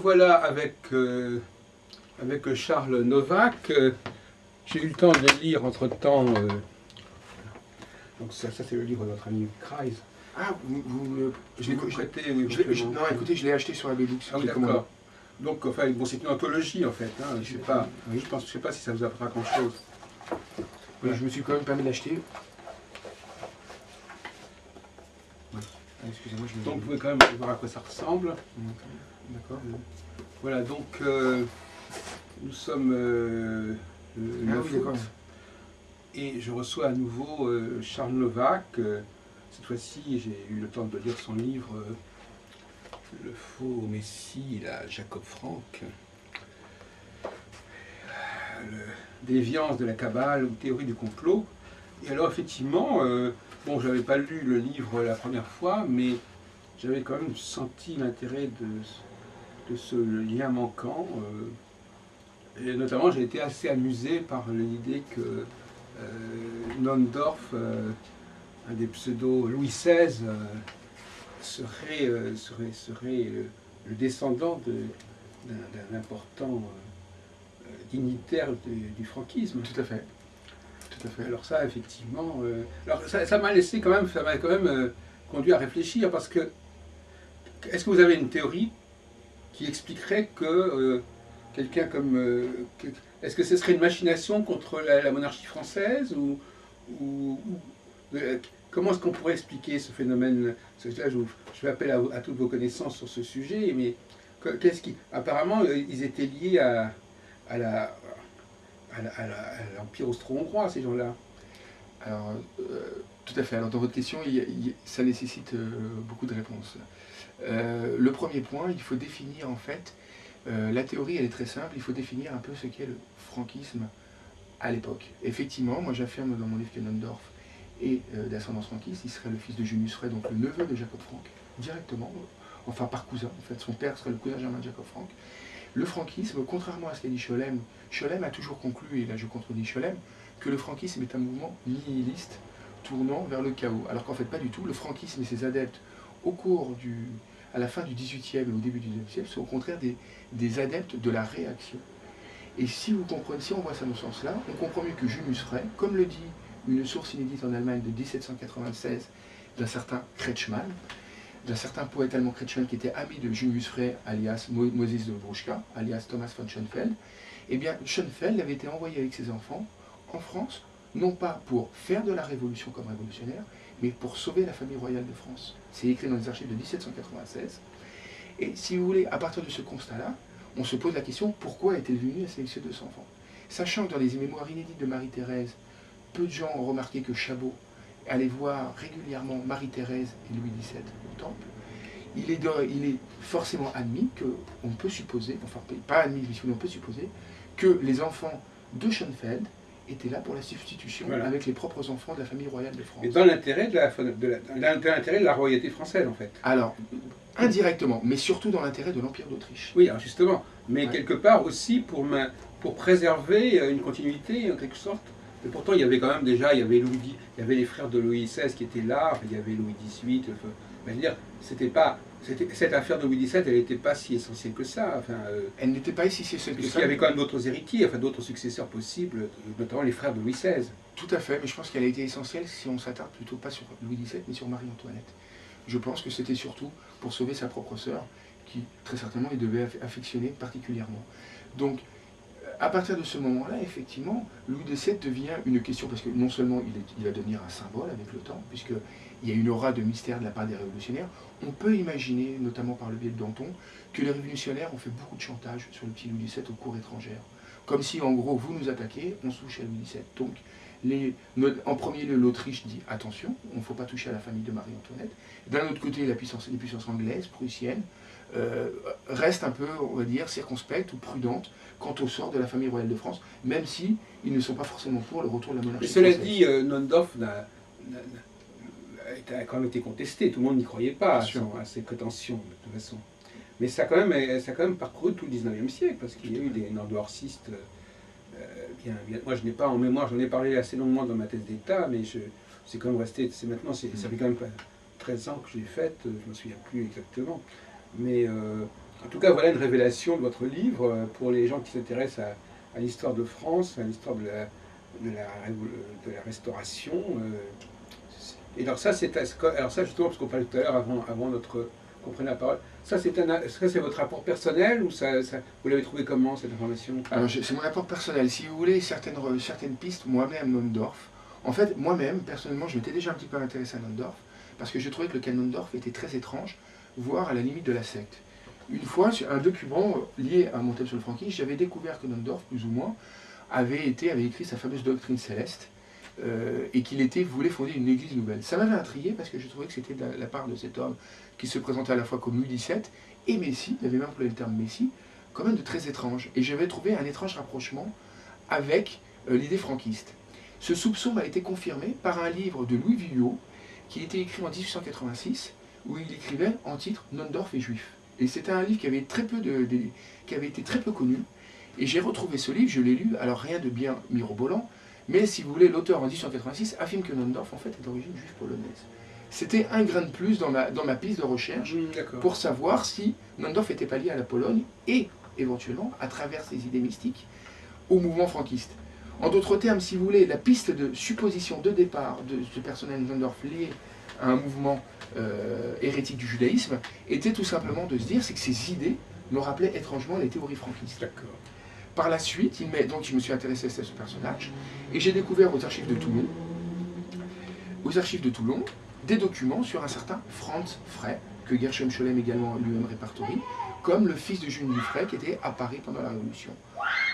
Voilà avec Charles Novak. J'ai eu le temps de lire entre-temps. Donc ça c'est le livre de notre ami Kreis. Ah, Je l'ai prêté, oui, non, écoutez, je l'ai acheté sur la Books. Ah oui, d'accord. Donc, enfin, bon, c'est une anthologie en fait. Hein. Je ne sais pas si ça vous apprendra grand-chose. Oui, je me suis quand même permis de l'acheter. Ouais. Excusez-moi, donc, vous pouvez quand même voir à quoi ça ressemble. D'accord. Voilà, donc, nous sommes le 9 août. Et je reçois à nouveau Charles Novak. Cette fois-ci, j'ai eu le temps de lire son livre Le faux Messie, la Jacob Frank. Déviance de la Kabbale ou théorie du complot. Et alors, effectivement, bon, je n'avais pas lu le livre la première fois, mais j'avais quand même senti l'intérêt de ce lien manquant. Et notamment, j'ai été assez amusé par l'idée que Nondorf, un des pseudos Louis XVI, serait le descendant d'un important dignitaire du franquisme. Tout à fait. Tout à fait. Alors ça, effectivement, alors ça m'a laissé quand même, conduit à réfléchir parce que est-ce que vous avez une théorie qui expliquerait que quelqu'un comme est-ce que ce serait une machination contre la monarchie française ou comment est-ce qu'on pourrait expliquer ce phénomène? Là, je fais appel à toutes vos connaissances sur ce sujet, mais qu'est-ce qui apparemment ils étaient liés à l'Empire austro-hongrois, ces gens-là. Alors, tout à fait. Alors, dans votre question, ça nécessite beaucoup de réponses. Le premier point, il faut définir en fait, la théorie elle est très simple, il faut définir un peu ce qu'est le franquisme à l'époque. Effectivement, moi j'affirme dans mon livre que Nondorf est d'ascendance franquiste, il serait le fils de Junius Frey, donc le neveu de Jacob Frank, directement, enfin par cousin, en fait, son père serait le cousin germain de Jacob Frank. Le franquisme, contrairement à ce qu'a dit Scholem, Scholem a toujours conclu, et là je contredis Scholem, que le franquisme est un mouvement nihiliste tournant vers le chaos. Alors qu'en fait pas du tout, le franquisme et ses adeptes à la fin du XVIIIe et au début du XIXe siècle sont au contraire des adeptes de la réaction. Et si vous comprenez, si on voit ça dans ce sens-là, on comprend mieux que Junius Frey, comme le dit une source inédite en Allemagne de 1796 d'un certain Kretschmann, d'un certain poète allemand Kretschmann qui était ami de Junius Frey, alias Moses de Bruschka, alias Thomas von Schoenfeld, eh bien Schoenfeld avait été envoyé avec ses enfants en France, non pas pour faire de la révolution comme révolutionnaire, mais pour sauver la famille royale de France. C'est écrit dans les archives de 1796. Et si vous voulez, à partir de ce constat-là, on se pose la question, pourquoi est-elle venue à sélectionner 200 enfants? Sachant que dans les mémoires inédites de Marie-Thérèse, peu de gens ont remarqué que Chabot allait voir régulièrement Marie-Thérèse et Louis XVII au temple, il est forcément admis qu'on peut supposer, enfin pas admis, mais on peut supposer, que les enfants de Schoenfeld étaient là pour la substitution avec les propres enfants de la famille royale de France. Et dans l'intérêt de la royauté française, en fait. Alors, indirectement, mais surtout dans l'intérêt de l'Empire d'Autriche. Oui, alors justement, mais quelque part aussi pour préserver une continuité, en quelque sorte. Et pourtant, il y avait quand même déjà, il y avait les frères de Louis XVI qui étaient là, il y avait Louis XVIII. Enfin, je veux dire, cette affaire de Louis XVII, elle n'était pas si essentielle que ça. Enfin, elle n'était pas si essentielle que ça. Puisqu'il y avait quand même d'autres héritiers, enfin d'autres successeurs possibles, notamment les frères de Louis XVI. Tout à fait, mais je pense qu'elle a été essentielle si on s'attarde plutôt pas sur Louis XVII, mais sur Marie-Antoinette. Je pense que c'était surtout pour sauver sa propre sœur, qui très certainement il devait affectionner particulièrement. Donc, à partir de ce moment-là, effectivement, Louis XVII devient une question, parce que non seulement il va devenir un symbole avec le temps, puisqu'il y a une aura de mystère de la part des révolutionnaires, on peut imaginer, notamment par le biais de Danton, que les révolutionnaires ont fait beaucoup de chantage sur le petit Louis XVII aux cours étrangères. Comme si, en gros, vous nous attaquez, on se touche à Louis XVII. Donc, en premier lieu, l'Autriche dit attention, on ne faut pas toucher à la famille de Marie-Antoinette. D'un autre côté, les puissances anglaises, prussiennes, restent un peu, on va dire, circonspectes ou prudentes quant au sort de la famille royale de France, même si ils ne sont pas forcément pour le retour de la monarchie française. Mais cela dit, Nondorf a quand même été contesté, tout le monde n'y croyait pas à ses prétentions, de toute façon. Mais ça a quand même parcouru tout le 19e siècle, parce qu'il y a eu des nondorfistes bien. Moi, je n'ai pas en mémoire, j'en ai parlé assez longuement dans ma thèse d'État, mais c'est quand même resté, ça fait quand même 13 ans que je l'ai faite, je ne me souviens plus exactement. Mais En tout cas, voilà une révélation de votre livre pour les gens qui s'intéressent à l'histoire de France, à l'histoire de la Restauration. Et alors ça, alors ça justement, parce qu'on parlait tout à l'heure avant qu'on prenne la parole, ça c'est votre rapport personnel ou vous l'avez trouvé comment cette information? Alors c'est mon rapport personnel. Si vous voulez, certaines pistes, moi-même, Nondorf. En fait, moi-même, personnellement, je m'étais déjà un petit peu intéressé à Nondorf, parce que je trouvais que le cas Nondorf était très étrange, voire à la limite de la secte. Une fois, sur un document lié à mon thème sur le franquisme, j'avais découvert que Nondorf, plus ou moins, avait écrit sa fameuse doctrine céleste, et qu'il voulait fonder une église nouvelle. Ça m'avait intrigué parce que je trouvais que c'était de la part de cet homme qui se présentait à la fois comme Louis XVII et Messie, il avait même employé le terme Messie, quand même de très étrange. Et j'avais trouvé un étrange rapprochement avec l'idée franquiste. Ce soupçon m'a été confirmé par un livre de Louis Vuillot qui était écrit en 1886, où il écrivait en titre Nondorf est juif. Et c'était un livre qui avait été très peu connu. Et j'ai retrouvé ce livre, je l'ai lu, alors rien de bien mirobolant, mais si vous voulez, l'auteur en 1886 affirme que Nondorf en fait est d'origine juive polonaise. C'était un grain de plus dans ma piste de recherche pour savoir si Nondorf était pas lié à la Pologne et éventuellement, à travers ses idées mystiques, au mouvement franquiste. En d'autres termes, si vous voulez, la piste de supposition de départ de ce personnage Nondorf lié à un mouvement hérétique du judaïsme était tout simplement de se dire c'est que ces idées me rappelaient étrangement les théories franquistes. D'accord. Par la suite, donc je me suis intéressé à ce personnage et j'ai découvert aux archives de Toulon, des documents sur un certain Franz Frey, que Gershom Scholem également lui-même répertorie, comme le fils de Jules Dufray qui était à Paris pendant la Révolution.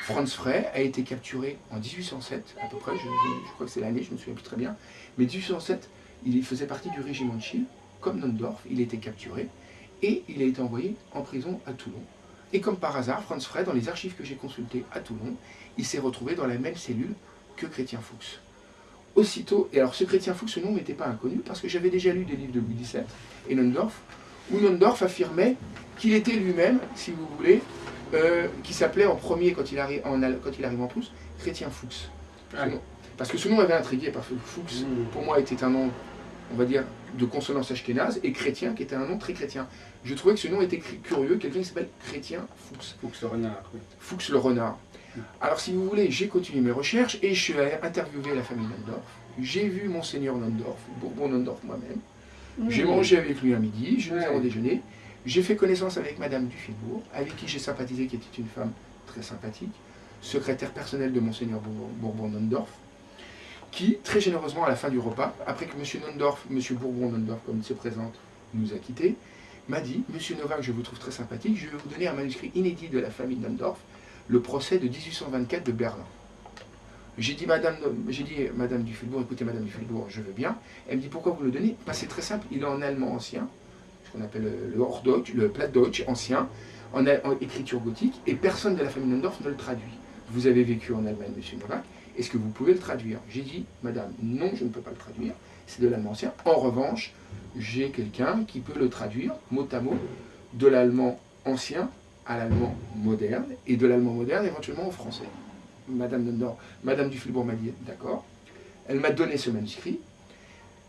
Franz Frey a été capturé en 1807, à peu près, je crois que c'est l'année, je ne me souviens plus très bien, mais 1807, il faisait partie du régiment de Chine, comme Nondorf, il a été capturé, et il a été envoyé en prison à Toulon. Et comme par hasard, Franz Frey, dans les archives que j'ai consultées à Toulon, il s'est retrouvé dans la même cellule que Chrétien Fuchs. Aussitôt, et alors ce Chrétien Fuchs, ce nom n'était pas inconnu, parce que j'avais déjà lu des livres de Louis XVII et Nondorf, où Nondorf affirmait qu'il était lui-même, si vous voulez, qui s'appelait en premier, quand il arrive en Prusse, Chrétien Fuchs. Ah. Parce que ce nom m'avait intrigué, parce que Fuchs, pour moi, était un nom, on va dire, de consonance ashkénaze, et chrétien, qui était un nom très chrétien. Je trouvais que ce nom était curieux, quelqu'un qui s'appelle Chrétien Fuchs. Fuchs le renard, oui. Fuchs le renard. Alors, si vous voulez, j'ai continué mes recherches, et je suis allé interviewer la famille Nondorf. J'ai vu Monseigneur Nondorf, Bourbon Nondorf moi-même. J'ai mangé avec lui un midi, nous avons déjeuné. J'ai fait connaissance avec Madame Dufilbourg, avec qui j'ai sympathisé, qui était une femme très sympathique, secrétaire personnelle de Monseigneur Bourbon-Nondorf, qui, très généreusement, à la fin du repas, après que M. Nondorf, M. Bourbon-Nondorf, comme il se présente, nous a quittés, m'a dit « Monsieur Novak, je vous trouve très sympathique, je vais vous donner un manuscrit inédit de la famille Nondorf, le procès de 1824 de Berlin. » J'ai dit Madame Dufilbourg, écoutez Madame Dufilbourg, je veux bien. Elle me dit pourquoi vous le donnez? C'est très simple, il est en allemand ancien, ce qu'on appelle le Plattdeutsch ancien, en écriture gothique, et personne de la famille Nondorf ne le traduit. Vous avez vécu en Allemagne, Monsieur Novak, est-ce que vous pouvez le traduire? J'ai dit, Madame, non, je ne peux pas le traduire, c'est de l'allemand ancien. En revanche, j'ai quelqu'un qui peut le traduire, mot à mot, de l'allemand ancien à l'allemand moderne, et de l'allemand moderne éventuellement au français. Madame Dufilbourg m'a dit d'accord. Elle m'a donné ce manuscrit.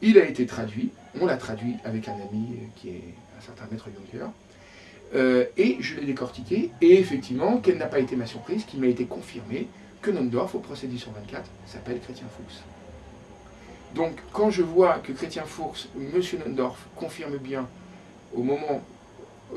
Il a été traduit. On l'a traduit avec un ami qui est un certain maître Juncker. Et je l'ai décortiqué. Et effectivement, quelle n'a pas été ma surprise, qu'il m'a été confirmé que Nondorf, au procès 1824, s'appelle Chrétien Fuchs. Donc, quand je vois que Chrétien Fuchs, M. Nondorf, confirme bien au moment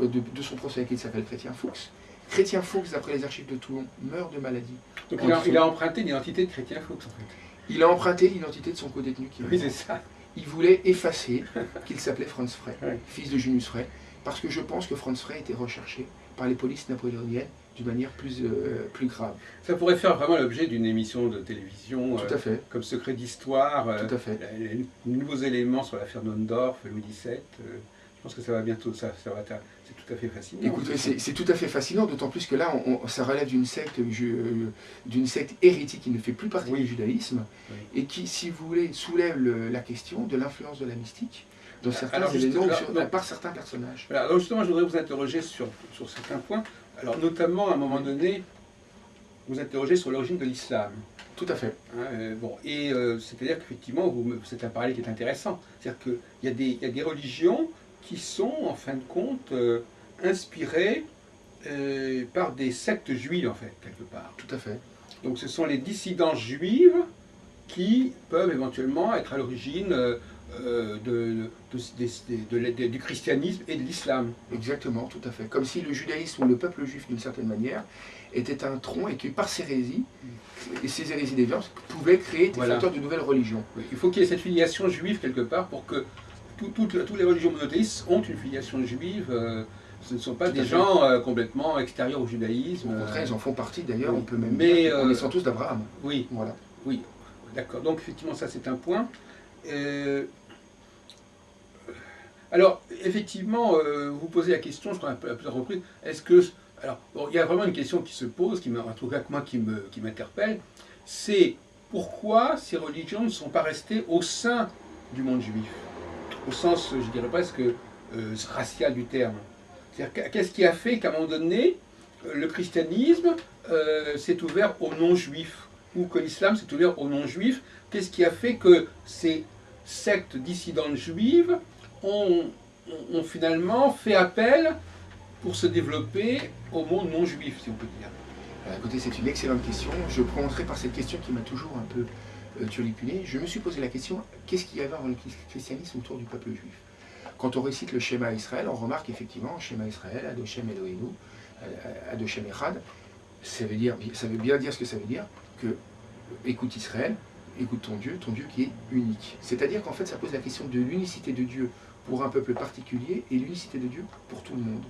de son procès qu'il s'appelle Chrétien Fuchs, Chrétien Fuchs, d'après les archives de Toulon, meurt de maladie. Donc il a emprunté l'identité de Chrétien Fuchs, en fait. Il a emprunté l'identité de son co-détenu. Oui, c'est ça. Il voulait effacer qu'il s'appelait Franz Frey, fils de Junius Frey, parce que je pense que Franz Frey était recherché par les polices napoléoniennes d'une manière plus grave. Ça pourrait faire vraiment l'objet d'une émission de télévision, tout à fait. Comme Secret d'Histoire, tout à fait. Les nouveaux éléments sur l'affaire Nondorf, Louis XVII. Je pense que ça va bientôt, c'est tout à fait fascinant. Écoutez, c'est tout à fait fascinant, d'autant plus que là, ça relève d'une secte hérétique qui ne fait plus partie du judaïsme, et qui, si vous voulez, soulève la question de l'influence de la mystique dans certains événements par certains personnages. Voilà, alors justement, je voudrais vous interroger sur certains points. Alors, notamment, à un moment donné, vous interrogez sur l'origine de l'islam. Tout à fait. C'est-à-dire qu'effectivement, c'est un parallèle qui est intéressant. C'est-à-dire qu'il y a des religions qui sont, en fin de compte, inspirées par des sectes juives, en fait, quelque part. Tout à fait. Donc ce sont les dissidences juives qui peuvent éventuellement être à l'origine du christianisme et de l'islam. Exactement, tout à fait. Comme si le judaïsme ou le peuple juif, d'une certaine manière, était un tronc et que par ces hérésies, et ces hérésies déviantes, pouvaient créer des facteurs de nouvelles religions. Oui, il faut qu'il y ait cette filiation juive quelque part pour que toutes les religions monothéistes ont une filiation juive. Ce ne sont pas des gens complètement extérieurs au judaïsme. Au contraire, ils en font partie d'ailleurs, oui. on peut même dire qu'on descend tous d'Abraham. Oui, voilà. Oui, d'accord. Donc effectivement, ça c'est un point. Alors, effectivement, vous posez la question, je crois à plusieurs reprises, est-ce que... Alors, bon, il y a vraiment une question qui se pose, en tout cas moi qui m'interpelle, c'est pourquoi ces religions ne sont pas restées au sein du monde juif, au sens, je dirais presque, racial du terme. C'est-à-dire, qu'est-ce qui a fait qu'à un moment donné, le christianisme s'est ouvert aux non-juifs, ou que l'islam s'est ouvert aux non-juifs? Qu'est-ce qui a fait que ces sectes dissidentes juives ont finalement fait appel pour se développer au monde non-juif, si on peut dire? Écoutez, c'est une excellente question. Je commencerai par cette question qui m'a toujours un peu turlupiné. Je me suis posé la question, qu'est-ce qu'il y avait avant le christianisme autour du peuple juif? Quand on récite le schéma Israël, on remarque effectivement, schéma Israël, Adoshem Eloheinu, Adoshem Echad, ça veut bien dire ce que ça veut dire, que écoute Israël, écoute ton Dieu qui est unique. C'est-à-dire qu'en fait, ça pose la question de l'unicité de Dieu pour un peuple particulier et l'unicité de Dieu pour tout le monde.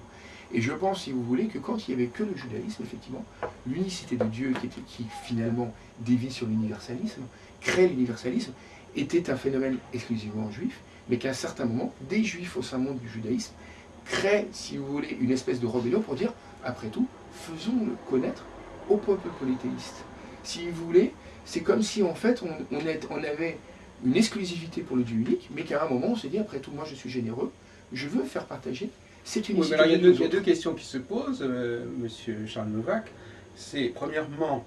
Et je pense, si vous voulez, que quand il n'y avait que le judaïsme, effectivement, l'unicité de Dieu qui finalement dévie sur l'universalisme, crée l'universalisme, était un phénomène exclusivement juif, mais qu'à un certain moment, des juifs au sein monde du judaïsme créent, si vous voulez, une espèce de rébellion pour dire, après tout, faisons-le connaître au peuple polythéiste. Si vous voulez, c'est comme si en fait on avait une exclusivité pour le Dieu unique, mais qu'à un moment on s'est dit, après tout, moi je suis généreux, je veux faire partager cette unicité. Oui, mais alors, il y a deux questions qui se posent, monsieur Charles Novak. C'est premièrement,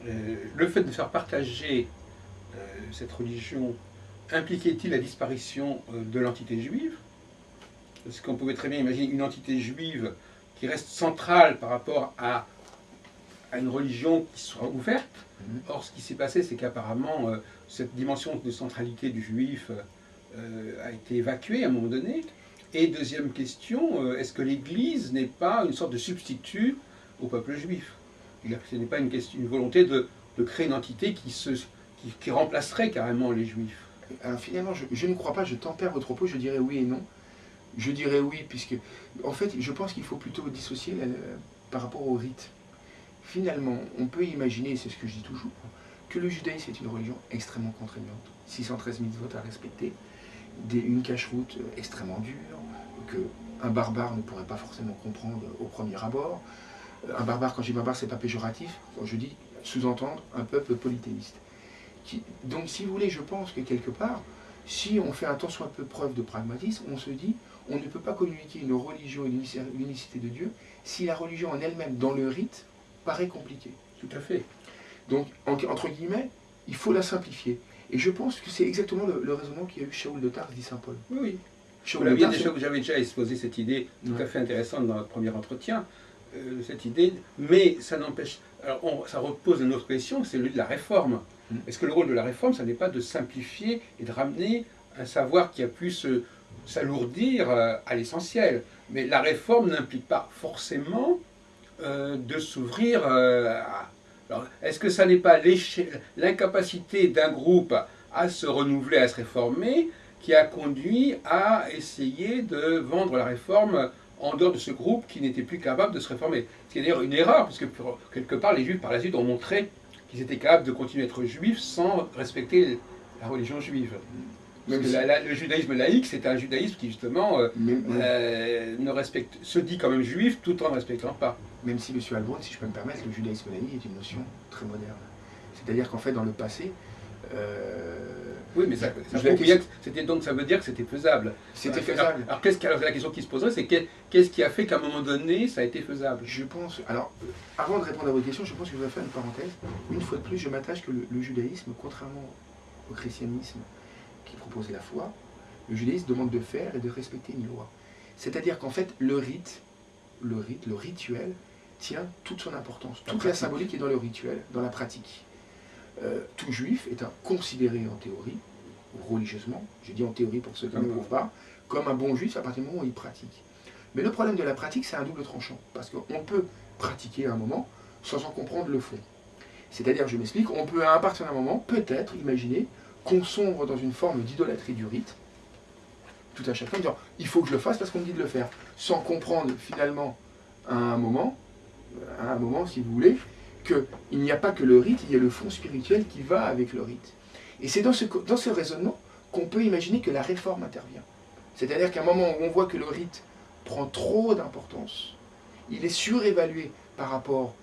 le fait de faire partager cette religion impliquait-il la disparition de l'entité juive? Parce qu'on pouvait très bien imaginer une entité juive qui reste centrale par rapport à une religion qui sera ouverte. Or, ce qui s'est passé, c'est qu'apparemment, cette dimension de centralité du juif a été évacuée à un moment donné. Et deuxième question, est-ce que l'Église n'est pas une sorte de substitut au peuple juif? Ce n'est pas une volonté de créer une entité qui remplacerait carrément les juifs. Alors finalement, je ne crois pas, je tempère votre propos, je dirais oui et non. Je dirais oui, puisque, en fait, je pense qu'il faut plutôt dissocier par rapport au rite. Finalement, on peut imaginer, et c'est ce que je dis toujours, que le judaïsme est une religion extrêmement contraignante. 613 mitzvot à respecter, une cache-route extrêmement dure, qu'un barbare ne pourrait pas forcément comprendre au premier abord. Un barbare, quand je dis barbare, c'est pas péjoratif, quand je dis sous-entendre un peuple polythéiste. Donc, si vous voulez, je pense que quelque part, si on fait un tant soit peu preuve de pragmatisme, on se dit, on ne peut pas communiquer une religion et l'unicité de Dieu si la religion en elle-même, dans le rite, paraît compliquée. Tout à fait. Donc, entre guillemets, il faut la simplifier. Et je pense que c'est exactement le raisonnement qu'il y a eu Shaoul de Tarse, dit saint Paul. Oui. J'avais déjà exposé cette idée tout à fait intéressante dans notre premier entretien, cette idée, mais ça n'empêche... Alors, ça repose une autre question, c'est celui de la réforme. Est-ce que le rôle de la réforme, ça n'est pas de simplifier et de ramener un savoir qui a pu s'alourdir à l'essentiel? Mais la réforme n'implique pas forcément de s'ouvrir à... Alors, est-ce que ça n'est pas l'incapacité d'un groupe à se renouveler, à se réformer, qui a conduit à essayer de vendre la réforme en dehors de ce groupe qui n'était plus capable de se réformer? C'est d'ailleurs une erreur, parce que quelque part, les juifs par la suite ont montré qu'ils étaient capables de continuer à être juifs sans respecter la religion juive. Parce que le judaïsme laïque, c'est un judaïsme qui justement se dit quand même juif tout en ne respectant pas. Même si, M. Albrun, si je peux me permettre, le judaïsme laïque est une notion très moderne. C'est-à-dire qu'en fait, dans le passé... oui, mais ça veut dire que c'était faisable. C'était faisable. Alors, la question qui se poserait, c'est qu'est-ce qui a fait qu'à un moment donné, ça a été faisable? Je pense... Alors, avant de répondre à votre question, je pense que je vais faire une parenthèse. Une fois de plus, je m'attache que le judaïsme, contrairement au christianisme qui propose la foi, le judaïsme demande de faire et de respecter une loi. C'est-à-dire qu'en fait, le rite le rite, le rituel, tient toute son importance. Toute la symbolique est dans le rituel, dans la pratique. Tout juif est considéré en théorie, religieusement, je dis en théorie pour ceux qui ne prouvent pas, comme un bon juif à partir du moment où il pratique. Mais le problème de la pratique, c'est un double tranchant, parce qu'on peut pratiquer à un moment sans en comprendre le fond. C'est-à-dire, je m'explique, on peut à partir d'un moment, peut-être, imaginer qu'on sombre dans une forme d'idolâtrie du rite, tout à chaque fois, en disant, il faut que je le fasse parce qu'on me dit de le faire, sans comprendre finalement à un moment, si vous voulez, qu'il n'y a pas que le rite, il y a le fond spirituel qui va avec le rite. Et c'est dans ce raisonnement qu'on peut imaginer que la réforme intervient. C'est-à-dire qu'à un moment où on voit que le rite prend trop d'importance, il est surévalué par rapport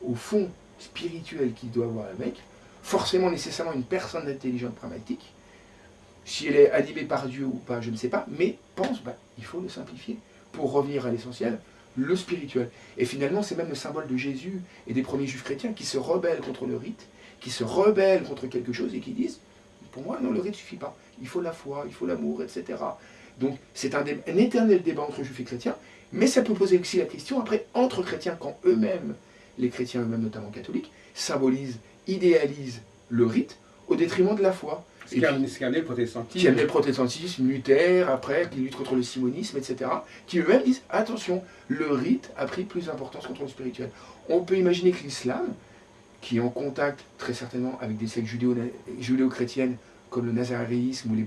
au fond spirituel qu'il doit avoir avec, forcément nécessairement une personne intelligente pragmatique, si elle est animée par Dieu ou pas, je ne sais pas, mais pense, il faut le simplifier pour revenir à l'essentiel, le spirituel. Et finalement, c'est même le symbole de Jésus et des premiers juifs chrétiens qui se rebellent contre le rite, qui se rebellent contre quelque chose et qui disent, pour moi, non, le rite ne suffit pas. Il faut la foi, il faut l'amour, etc. Donc, c'est un éternel débat entre juifs et chrétiens, mais ça peut poser aussi la question, après, entre chrétiens, quand eux-mêmes, les chrétiens eux-mêmes, notamment catholiques, symbolisent, idéalisent le rite au détriment de la foi. Ce qui a amené le protestantisme. Qui a amené le protestantisme, Luther, après, qui lutte contre le simonisme, etc. Qui eux-mêmes disent, attention, le rite a pris plus d'importance contre le spirituel. On peut imaginer que l'islam, qui est en contact très certainement avec des sectes judéo-chrétiennes comme le nazaréisme ou les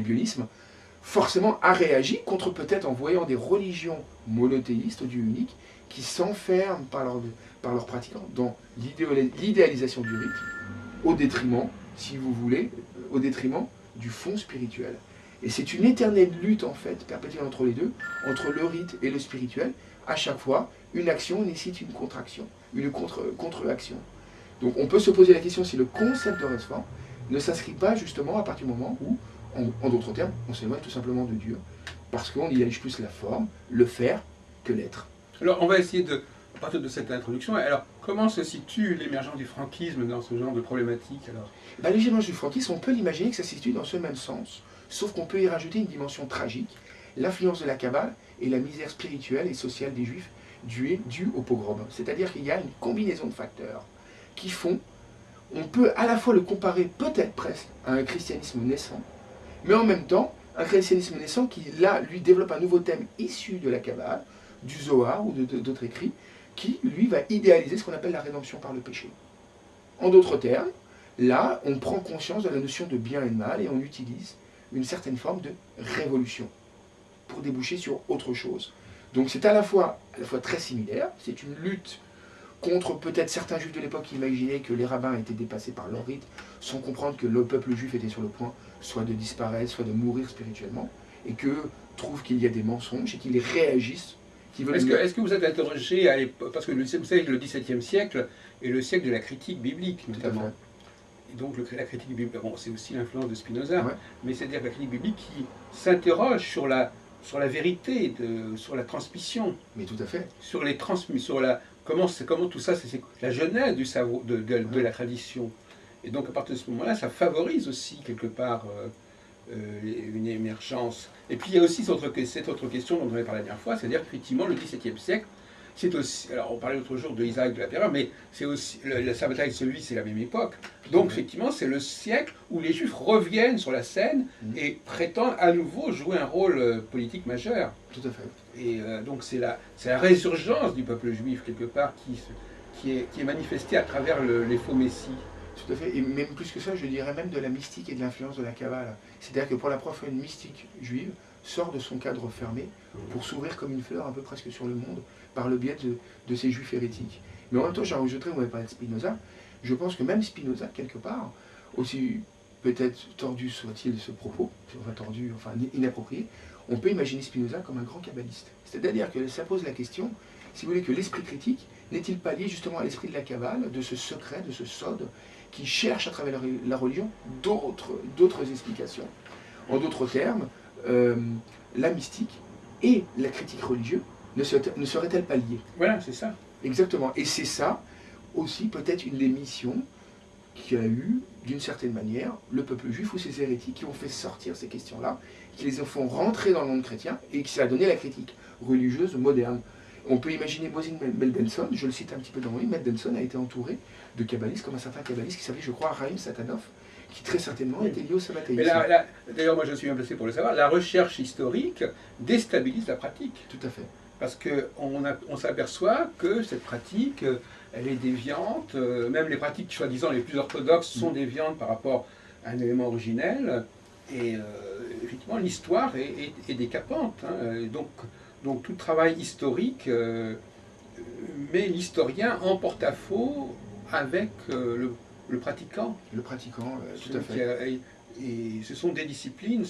bionismes, forcément a réagi contre peut-être en voyant des religions monothéistes, Dieu unique, qui s'enferment par leurs pratiquants dans l'idéalisation du rite, au détriment, si vous voulez, au détriment du fond spirituel. Et c'est une éternelle lutte, en fait, perpétuelle entre les deux, entre le rite et le spirituel. À chaque fois, une action nécessite une contre-action, une contre-action. Donc on peut se poser la question si le concept de réforme ne s'inscrit pas justement à partir du moment où, en d'autres termes, on s'éloigne tout simplement de Dieu, parce qu'on idéalise plus la forme, le faire, que l'être. Alors on va essayer de, à partir de cette introduction, alors comment se situe l'émergence du franquisme dans ce genre de problématique alors? L'émergence du franquisme, on peut l'imaginer que ça se situe dans ce même sens, sauf qu'on peut y rajouter une dimension tragique, l'influence de la Kabbale et la misère spirituelle et sociale des Juifs due au pogrom. C'est-à-dire qu'il y a une combinaison de facteurs qui font, on peut à la fois le comparer peut-être presque à un christianisme naissant, mais en même temps, un christianisme naissant qui, là, lui développe un nouveau thème issu de la Kabbale, du Zohar ou d'autres écrits, qui, lui, va idéaliser ce qu'on appelle la rédemption par le péché. En d'autres termes, là, on prend conscience de la notion de bien et de mal et on utilise une certaine forme de révolution pour déboucher sur autre chose. Donc c'est à la fois très similaire, c'est une lutte contre peut-être certains juifs de l'époque qui imaginaient que les rabbins étaient dépassés par leur rite, sans comprendre que le peuple juif était sur le point soit de disparaître, soit de mourir spirituellement, et que trouvent qu'il y a des mensonges et qu'ils réagissent. Est-ce que vous êtes interrogé à l'époque, parce que vous savez, le XVIIe siècle est le siècle de la critique biblique notamment. Et donc la critique biblique, bon, c'est aussi l'influence de Spinoza, mais c'est-à-dire la critique biblique qui s'interroge sur la vérité, sur la transmission. Mais tout à fait. Sur les comment tout ça, c'est la genèse du savoir, de la tradition. Et donc à partir de ce moment-là, ça favorise aussi quelque part une émergence. Et puis il y a aussi cette autre question dont on avait parlé la dernière fois, c'est-à-dire qu'effectivement le XVIIe siècle, c'est aussi, alors on parlait l'autre jour de Isaac de la Terreur, mais c'est aussi, sa bataille de celui, c'est la même époque. Donc effectivement, c'est le siècle où les Juifs reviennent sur la scène et prétendent à nouveau jouer un rôle politique majeur. Tout à fait. Et donc c'est la résurgence du peuple juif, quelque part, qui est manifestée à travers les faux messies. Tout à fait, et même plus que ça, je dirais même de la mystique et de l'influence de la Kabbale. C'est-à-dire que pour la première fois, une mystique juive sort de son cadre fermé pour s'ouvrir comme une fleur un peu presque sur le monde par le biais de ces juifs hérétiques. Mais en même temps, j'en rajouterais, on m'avait parlé de Spinoza, je pense que même Spinoza, quelque part, aussi peut-être tordu soit-il ce propos, enfin inapproprié, on peut imaginer Spinoza comme un grand kabbaliste. C'est-à-dire que ça pose la question, si vous voulez, que l'esprit critique n'est-il pas lié justement à l'esprit de la Kabbale, de ce secret, de ce sod, qui cherche à travers la religion d'autres explications. En d'autres termes, la mystique et la critique religieuse ne seraient-elles pas liées? Voilà, c'est ça. Exactement. Et c'est ça aussi peut-être une des missions qu'il y a eu, d'une certaine manière, le peuple juif ou ses hérétiques qui ont fait sortir ces questions-là, qui les font rentrer dans le monde chrétien et qui ça a donné la critique religieuse moderne. On peut imaginer Mosin Mendelssohn, je le cite un petit peu dans mon livre, Mendelssohn a été entouré de kabbalistes, comme un certain kabbaliste qui s'appelait, je crois, Chaim Satanov, qui très certainement était lié au sabbatéisme. D'ailleurs, moi je suis bien placé pour le savoir, la recherche historique déstabilise la pratique. Tout à fait. Parce qu'on s'aperçoit que cette pratique, elle est déviante, même les pratiques, soi-disant, les plus orthodoxes sont déviantes par rapport à un élément originel, et effectivement, l'histoire est décapante. Hein, donc tout travail historique met l'historien en porte-à-faux avec le pratiquant. Le pratiquant, tout à fait. Et ce sont des disciplines,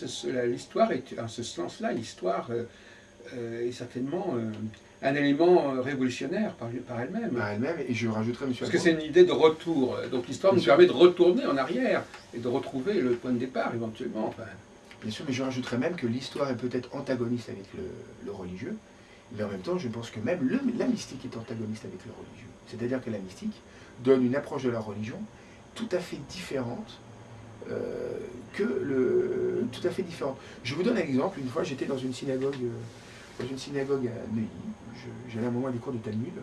l'histoire est, en ce sens-là, l'histoire est certainement un élément révolutionnaire par elle-même. Par elle-même, et je rajouterais, monsieur. Parce que c'est une idée de retour. Donc l'histoire nous permet de retourner en arrière et de retrouver le point de départ éventuellement. Enfin. Bien sûr, mais je rajouterais même que l'histoire est peut-être antagoniste avec le religieux, mais en même temps, je pense que même la mystique est antagoniste avec le religieux. C'est-à-dire que la mystique donne une approche de la religion tout à fait différente tout à fait différente. Je vous donne un exemple. Une fois, j'étais dans une synagogue à Neuilly. J'allais un moment à des cours de Talmud.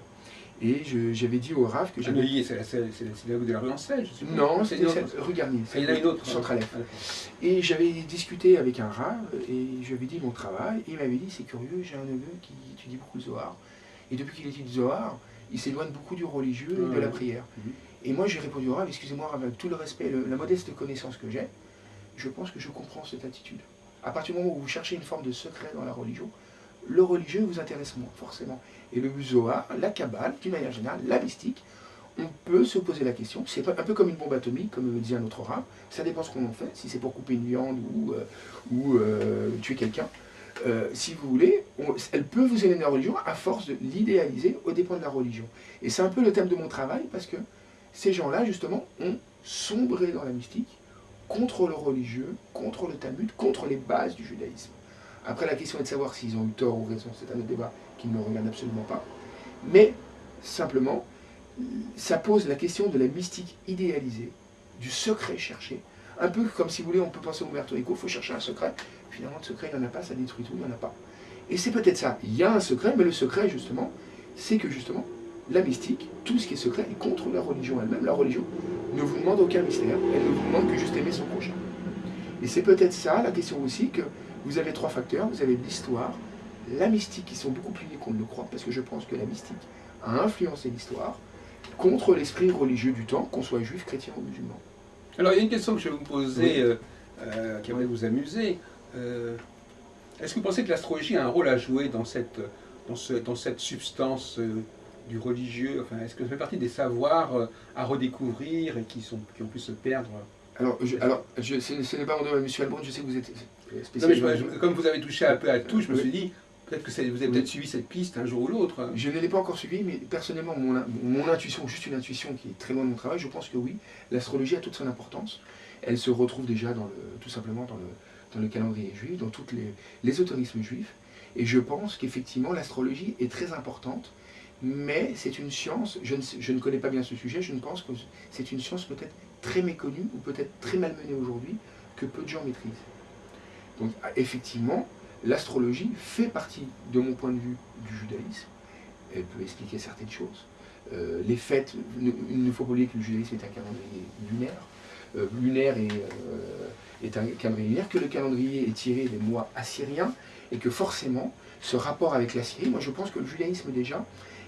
Et j'avais dit au Rav que j'avais... Neuilly, c'est la synagogue de la rue Ansel, je suppose. Non, c'était rue Garnier. Il y en a une autre. Centrale F. Et j'avais discuté avec un Rav et je lui avais dit mon travail. Et il m'avait dit, c'est curieux, j'ai un neveu qui étudie beaucoup le Zohar. Et depuis qu'il étudie le Zohar, il s'éloigne beaucoup du religieux et de la prière. Et moi, j'ai répondu au Rav, excusez-moi, avec tout le respect, la modeste connaissance que j'ai, je pense que je comprends cette attitude. À partir du moment où vous cherchez une forme de secret dans la religion, le religieux vous intéresse moins, forcément. Et le Zohar, la Kabbale, d'une manière générale, la mystique, on peut se poser la question. C'est un peu comme une bombe atomique, comme me disait un autre Rav. Ça dépend ce qu'on en fait, si c'est pour couper une viande ou tuer quelqu'un. Si vous voulez, elle peut vous élever dans la religion à force de l'idéaliser aux dépens de la religion. Et c'est un peu le thème de mon travail, parce que ces gens-là, justement, ont sombré dans la mystique, contre le religieux, contre le Talmud, contre les bases du judaïsme. Après, la question est de savoir s'ils ont eu tort ou raison, c'est un autre débat qui ne me regarde absolument pas. Mais, simplement, ça pose la question de la mystique idéalisée, du secret cherché. Un peu comme, si vous voulez, on peut penser au Umberto Eco, il faut chercher un secret. Finalement, le secret, il n'y en a pas, ça détruit tout, il n'y en a pas. Et c'est peut-être ça. Il y a un secret, mais le secret, justement, c'est que, justement, la mystique, tout ce qui est secret, est contre la religion elle-même. La religion ne vous demande aucun mystère, elle ne vous demande que juste aimer son prochain. Et c'est peut-être ça, la question aussi, que vous avez trois facteurs. Vous avez l'histoire, la mystique, qui sont beaucoup plus liés qu'on ne le croit, parce que je pense que la mystique a influencé l'histoire contre l'esprit religieux du temps, qu'on soit juif, chrétien ou musulman. Alors, il y a une question que je vais vous poser, qui va vous amuser. Est-ce que vous pensez que l'astrologie a un rôle à jouer dans cette substance du religieux? Enfin, est-ce que ça fait partie des savoirs à redécouvrir et qui ont pu se perdre? Ce n'est pas mon domaine, monsieur Albron, je sais que vous êtes spécialiste. Comme vous avez touché un peu à tout, je me suis dit, peut-être que vous avez peut-être suivi cette piste un jour ou l'autre. Je ne l'ai pas encore suivi, mais personnellement, mon intuition, juste une intuition qui est très loin de mon travail, je pense que oui, l'astrologie a toute son importance. Elle se retrouve déjà tout simplement dans le calendrier juif, dans tous les l'ésotérisme juif. Et je pense qu'effectivement, l'astrologie est très importante, mais c'est une science, je ne connais pas bien ce sujet, je ne pense que c'est une science peut-être très méconnue ou peut-être très malmenée aujourd'hui, que peu de gens maîtrisent. Donc effectivement, l'astrologie fait partie, de mon point de vue, du judaïsme. Elle peut expliquer certaines choses. Les fêtes, il ne faut pas oublier que le judaïsme est un calendrier lunaire. Lunaire est un calendrier lunaire, que le calendrier est tiré des mois assyriens, et que forcément, ce rapport avec la Syrie, moi je pense que le judaïsme déjà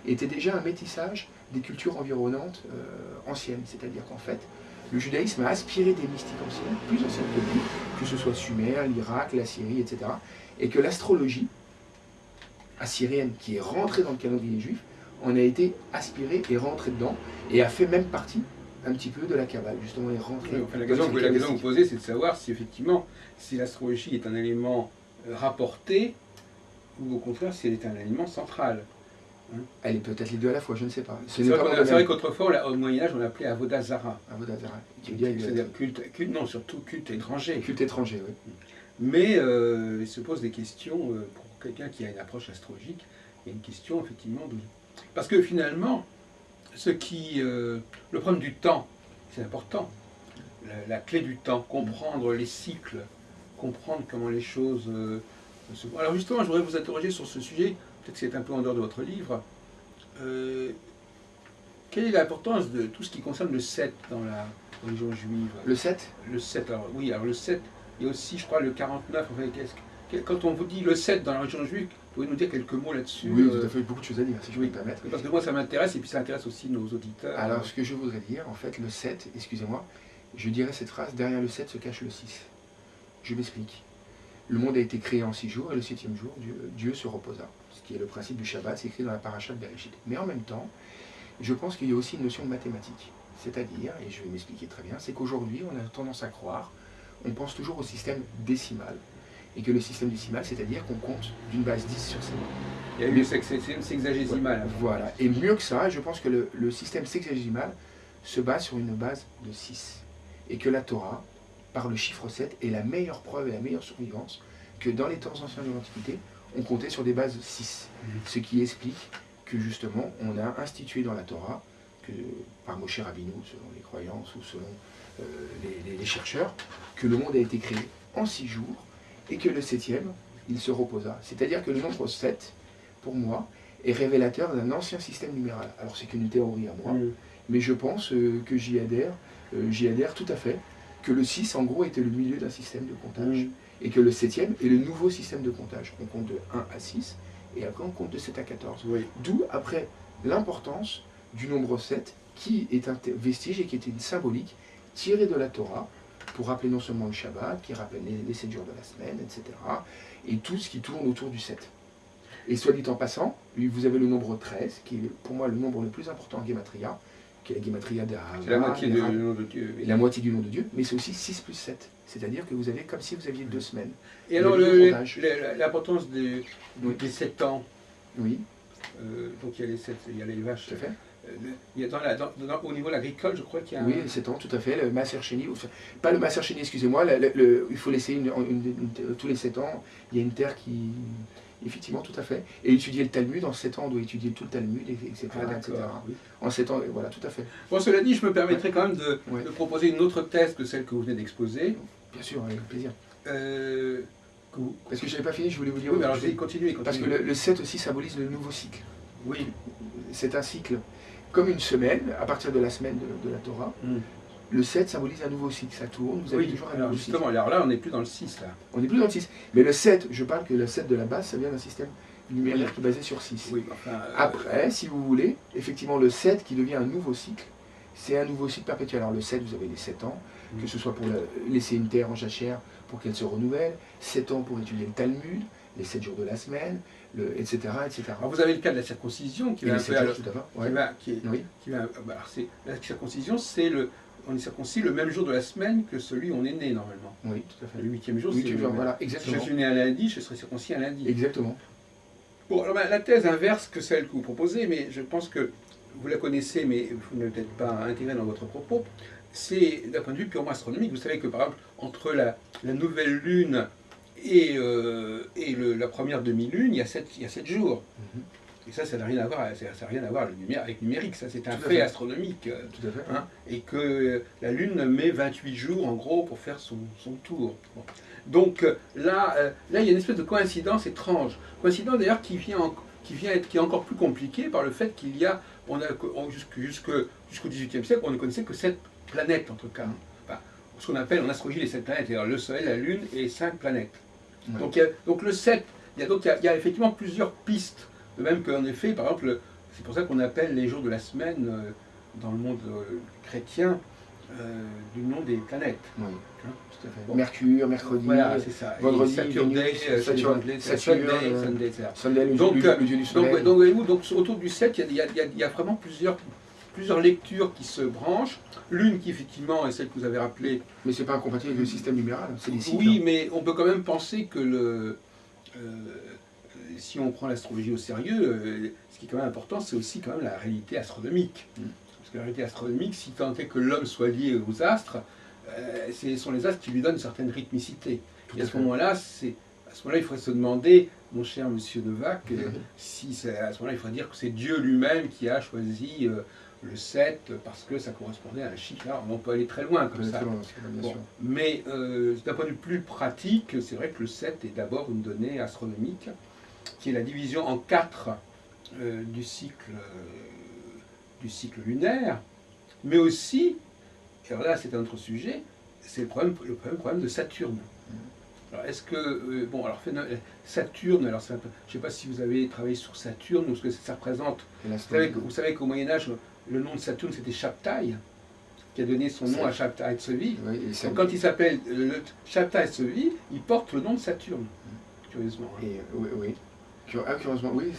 était déjà un métissage des cultures environnantes anciennes. C'est-à-dire qu'en fait, le judaïsme a aspiré des mystiques anciennes, plus anciennes que lui, que ce soit Sumer, l'Irak, la Syrie, etc. Et que l'astrologie assyrienne, qui est rentrée dans le calendrier juif, en a été aspirée et rentrée dedans, et a fait même partie un petit peu de la Kabbale, justement, est rentrée. La question que vous posez, c'est de savoir si effectivement, si l'astrologie est un élément rapporté, ou au contraire, si elle est un élément central. Elle est peut-être les deux à la fois, je ne sais pas. C'est vrai qu'autrefois, au Moyen-Âge, on l'appelait Avodah Zara. Avodah Zara. C'est-à-dire culte, non, surtout culte étranger. Culte étranger, oui. Mais il se pose des questions, pour quelqu'un qui a une approche astrologique, il y a une question effectivement de... Parce que finalement, le problème du temps, c'est important. La clé du temps, comprendre les cycles, comprendre comment les choses se font. Alors justement, je voudrais vous interroger sur ce sujet, peut-être que c'est un peu en dehors de votre livre. Quelle est l'importance de tout ce qui concerne le 7 dans la religion juive? Le 7? Le 7, alors oui, alors le 7, et aussi, je crois, le 49. Enfin, quand on vous dit le 7 dans la religion juive, vous pouvez nous dire quelques mots là-dessus? Oui, tout à fait, beaucoup de choses à dire, si je peux oui, me permettre. parce que moi, ça m'intéresse, et puis ça intéresse aussi nos auditeurs. Alors, ce que je voudrais dire, en fait, le 7, excusez-moi, je dirais cette phrase, derrière le 7 se cache le 6. Je m'explique. Le monde a été créé en 6 jours, et le 7e jour, Dieu se reposa. Ce qui est le principe du Shabbat, c'est écrit dans la paracha de Bereshit. Mais en même temps, je pense qu'il y a aussi une notion de mathématique. C'est-à-dire, et je vais m'expliquer très bien, c'est qu'aujourd'hui, on a tendance à croire, on pense toujours au système décimal. Et que le système décimal, c'est-à-dire qu'on compte d'une base 10 sur 7. Il y a eu le sexagésimal. Voilà. Et mieux que ça, je pense que le système sexagésimal se base sur une base de 6. Et que la Torah, par le chiffre 7, est la meilleure preuve et la meilleure survivance que dans les temps anciens de l'Antiquité, on comptait sur des bases 6. Ce qui explique que justement, on a institué dans la Torah, que, par Moshe Rabbeinu, selon les croyances ou selon les chercheurs, que le monde a été créé en 6 jours et que le 7e, il se reposa. C'est-à-dire que le nombre 7, pour moi, est révélateur d'un ancien système numéral. Alors c'est qu'une théorie à moi, mais je pense que j'y adhère tout à fait, que le 6 en gros était le milieu d'un système de comptage, et que le 7e est le nouveau système de comptage. On compte de 1 à 6, et après on compte de 7 à 14. Oui. D'où après l'importance du nombre 7, qui est un vestige et qui était une symbolique tirée de la Torah, pour rappeler non seulement le Shabbat, qui rappelle les 7 jours de la semaine, etc., et tout ce qui tourne autour du 7. Et soit dit en passant, vous avez le nombre 13, qui est pour moi le nombre le plus important en Gematria, qui est la Gematria d'Ahava. C'est la moitié du nom de Dieu. La moitié du nom de Dieu, mais c'est aussi 6 plus 7. C'est-à-dire que vous avez comme si vous aviez 2 semaines. Et alors, l'importance des 7 ans. Oui. Donc il y a les 7, il y a les vaches. Tout à fait. Il y a au niveau agricole, je crois qu'il y a... Oui, les 7 ans, tout à fait. Le Maaser Sheni, pas le Maaser Sheni, excusez-moi, il faut laisser tous les 7 ans, il y a une terre qui... Effectivement, tout à fait. Et étudier le Talmud, en 7 ans, on doit étudier tout le Talmud, etc. etc. Oui. En 7 ans, voilà, tout à fait. Bon, cela dit, je me permettrai quand même de proposer une autre thèse que celle que vous venez d'exposer. Bien sûr, avec plaisir. Parce que je n'avais pas fini, je voulais vous dire... Oui, mais alors continuez. Parce que le 7 aussi symbolise le nouveau cycle. Oui. C'est un cycle comme une semaine, à partir de la semaine de la Torah. Le 7 symbolise un nouveau cycle, ça tourne, vous avez toujours un nouveau cycle. Justement, alors là, on n'est plus dans le 6, là. On n'est plus dans le 6. Mais le 7, je parle que le 7 de la base, ça vient d'un système numérique qui est basé sur 6. Oui, enfin, après, si vous voulez, effectivement, le 7 qui devient un nouveau cycle, c'est un nouveau cycle perpétuel. Alors le 7, vous avez les 7 ans, que ce soit pour laisser une terre en jachère pour qu'elle se renouvelle, 7 ans pour étudier le Talmud, les 7 jours de la semaine, etc., etc. Alors vous avez le cas de la circoncision qui va un peu... La circoncision, on est circoncis le même jour de la semaine que celui où on est né, normalement. Oui, tout à fait. Le 8e jour, c'est... Voilà, exactement. Si je suis né un lundi, je serai circoncis un lundi. Exactement. Bon, alors la thèse inverse que celle que vous proposez, mais je pense que vous la connaissez, mais vous ne l'avez peut-être pas intégrée dans votre propos, c'est d'un point de vue purement astronomique. Vous savez que, par exemple, entre la nouvelle lune et la première demi-lune, il y a 7 jours. Et ça n'a rien à voir, avec numérique, ça c'est un fait astronomique. Tout à fait. Hein, et que la Lune met 28 jours en gros pour faire son tour. Bon. Donc là, il y a une espèce de coïncidence étrange. Coïncidence d'ailleurs qui est encore plus compliquée par le fait qu'il y a, jusqu'au XVIIIe siècle, on ne connaissait que 7 planètes en tout cas. Enfin, ce qu'on appelle en astrologie les 7 planètes, c'est-à-dire le Soleil, la Lune et 5 planètes. Ouais. Donc le 7, il y a effectivement plusieurs pistes. De même qu'en effet, par exemple, c'est pour ça qu'on appelle les jours de la semaine dans le monde chrétien du nom des planètes. Oui, hein, tout à fait. Bon. Mercure, mercredi, voilà, c'est ça. Vendredi, Saturne, Sunday, etc. Sunday, le dieu du soleil. Donc, voyez-vous, autour du 7, il y a vraiment plusieurs lectures qui se branchent. L'une qui, effectivement, est celle que vous avez rappelée. Mais ce n'est pas incompatible avec le système numéral, c'est des cycles. Oui, mais on peut quand même penser que si on prend l'astrologie au sérieux, ce qui est quand même important, c'est aussi quand même la réalité astronomique. Parce que la réalité astronomique, si tant est que l'homme soit lié aux astres, ce sont les astres qui lui donnent une certaine rythmicité. Et à ce moment-là, il faudrait se demander, mon cher monsieur Novak, si à ce moment-là, il faudrait dire que c'est Dieu lui-même qui a choisi le 7 parce que ça correspondait à un chiffre. Alors, on peut aller très loin comme ça. Bon, mais d'un point de vue plus pratique, c'est vrai que le 7 est d'abord une donnée astronomique qui est la division en 4 du cycle lunaire, mais aussi, et alors là c'est un autre sujet, c'est le problème de Saturne. Alors est-ce que, bon, alors Saturne, alors je ne sais pas si vous avez travaillé sur Saturne ou ce que ça représente. Vous savez qu'au Moyen-Âge, le nom de Saturne c'était Chaptai, qui a donné son nom à Chaptai Tzvi. Oui, donc quand il s'appelle Chaptai Tzvi, il porte le nom de Saturne, curieusement. Et, oui. Curieusement, oui,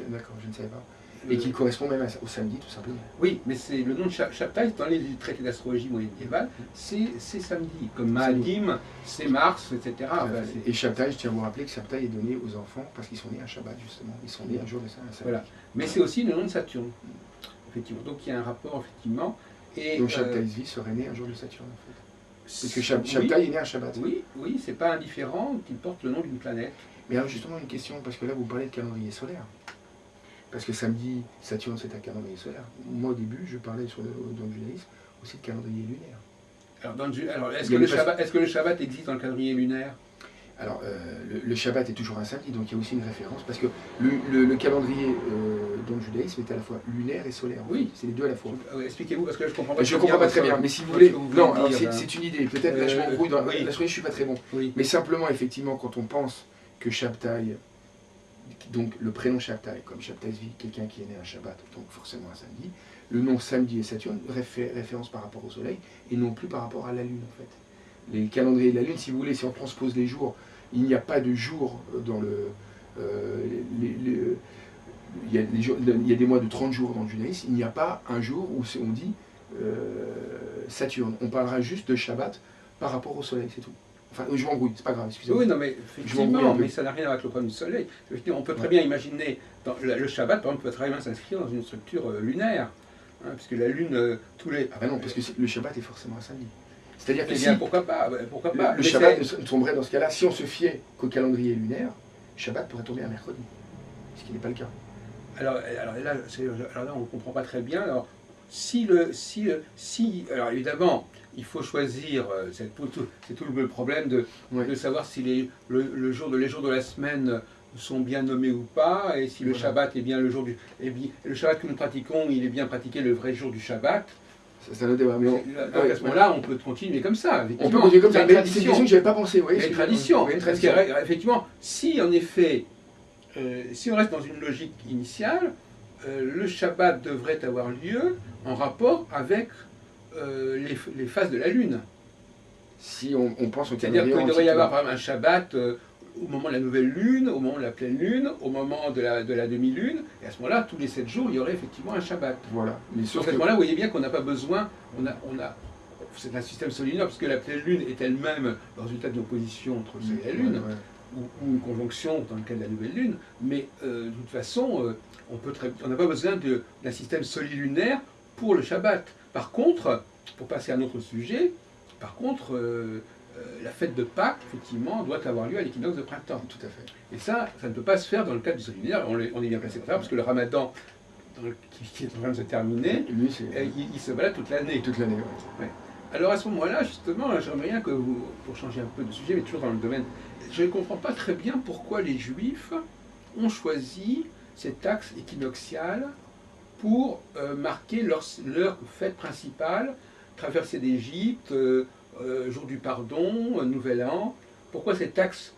d'accord, je ne savais pas. Et qui correspond même au samedi, tout simplement. Oui, mais c'est le nom de Chaptai, dans les traités d'astrologie médiévale, c'est samedi. Comme Maadim, c'est Mars, etc. Et Chaptai, je tiens à vous rappeler que Chaptai est donné aux enfants parce qu'ils sont nés un Shabbat, justement. Ils sont nés un jour de samedi. Voilà. Mais c'est aussi le nom de Saturne, effectivement. Donc il y a un rapport, effectivement. Et, donc Chaptai Tzvi serait né un jour de Saturne, en fait. Parce que Chaptai est né un Shabbat. Oui, c'est pas indifférent qu'il porte le nom d'une planète. Mais alors justement une question, parce que là vous parlez de calendrier solaire. Parce que samedi, Saturne c'est un calendrier solaire. Moi au début, je parlais dans le judaïsme aussi de calendrier lunaire. Alors est-ce que le Shabbat existe dans le calendrier lunaire? Alors le Shabbat est toujours un samedi, donc il y a aussi une référence, parce que le calendrier dans le judaïsme est à la fois lunaire et solaire. Oui, c'est les deux à la fois. Expliquez-vous, parce que je ne comprends pas. Je ne comprends pas très bien, mais si vous voulez... Non, c'est une idée, peut-être là je m'embrouille dans l'astrologie, je ne suis pas très bon. Oui. Mais simplement, effectivement, quand on pense que Chaptai, donc le prénom Chaptai, comme Chaptai Tzvi, quelqu'un qui est né un Shabbat, donc forcément un samedi, le nom samedi et Saturne référence par rapport au soleil, et non plus par rapport à la lune en fait. Les calendriers de la lune, si vous voulez, si on transpose les jours, il n'y a pas de jour dans le... il y a des mois de 30 jours dans le judaïsme, il n'y a pas un jour où on dit Saturne. On parlera juste de Shabbat par rapport au soleil, c'est tout. Enfin, je m'embrouille, c'est pas grave, excusez-moi. Oui, non, mais effectivement, mais ça n'a rien à voir avec le problème du soleil. On peut très bien imaginer, le Shabbat, par exemple, peut très bien s'inscrire dans une structure lunaire, hein, puisque la lune, tous les... Ah ben non, parce que le Shabbat est forcément un samedi. C'est-à-dire que si, pourquoi pas, le Shabbat ne tomberait dans ce cas-là, si on se fiait qu'au calendrier lunaire, Shabbat pourrait tomber un mercredi, ce qui n'est pas le cas. Alors là, on ne comprend pas très bien. Alors, alors évidemment, il faut choisir, c'est tout le problème de savoir si les jours de la semaine sont bien nommés ou pas, et si le Shabbat est bien le jour du... le Shabbat que nous pratiquons, il est bien pratiqué le vrai jour du Shabbat. C'est un autre débat. Donc à ce moment-là, on peut continuer comme ça. On peut continuer comme ça, mais c'est une question que je n'avais pas pensé. Il y a une tradition. Parce qu'effectivement, si en effet, si on reste dans une logique initiale, le Shabbat devrait avoir lieu en rapport avec les phases de la Lune. Si on pense au C'est-à-dire qu'il devrait y avoir par exemple un Shabbat au moment de la nouvelle Lune, au moment de la pleine Lune, au moment de la demi-lune, et à ce moment-là, tous les 7 jours, il y aurait effectivement un Shabbat. Voilà. Mais à ce moment-là, vous voyez bien qu'on n'a pas besoin, c'est un système solinaire, parce que la pleine Lune est elle-même le résultat d'une opposition entre le Soleil et la Lune, ou une conjonction dans le cas de la nouvelle Lune, mais de toute façon, on n'a pas besoin d'un système solilunaire pour le Shabbat. Par contre, pour passer à un autre sujet, la fête de Pâques, effectivement, doit avoir lieu à l'équinoxe de printemps. Tout à fait. Et ça ne peut pas se faire dans le cadre du solilunaire. On est bien placé pour ça, parce que le Ramadan, qui est en train de se terminer, il se balade toute l'année. Toute l'année, oui. Ouais. Alors à ce moment-là, justement, j'aimerais bien que vous, pour changer un peu de sujet, mais toujours dans le domaine, je ne comprends pas très bien pourquoi les Juifs ont choisi cet axe équinoxial pour marquer leur fête principale, traversée d'Égypte, jour du pardon, nouvel an. Pourquoi cet axe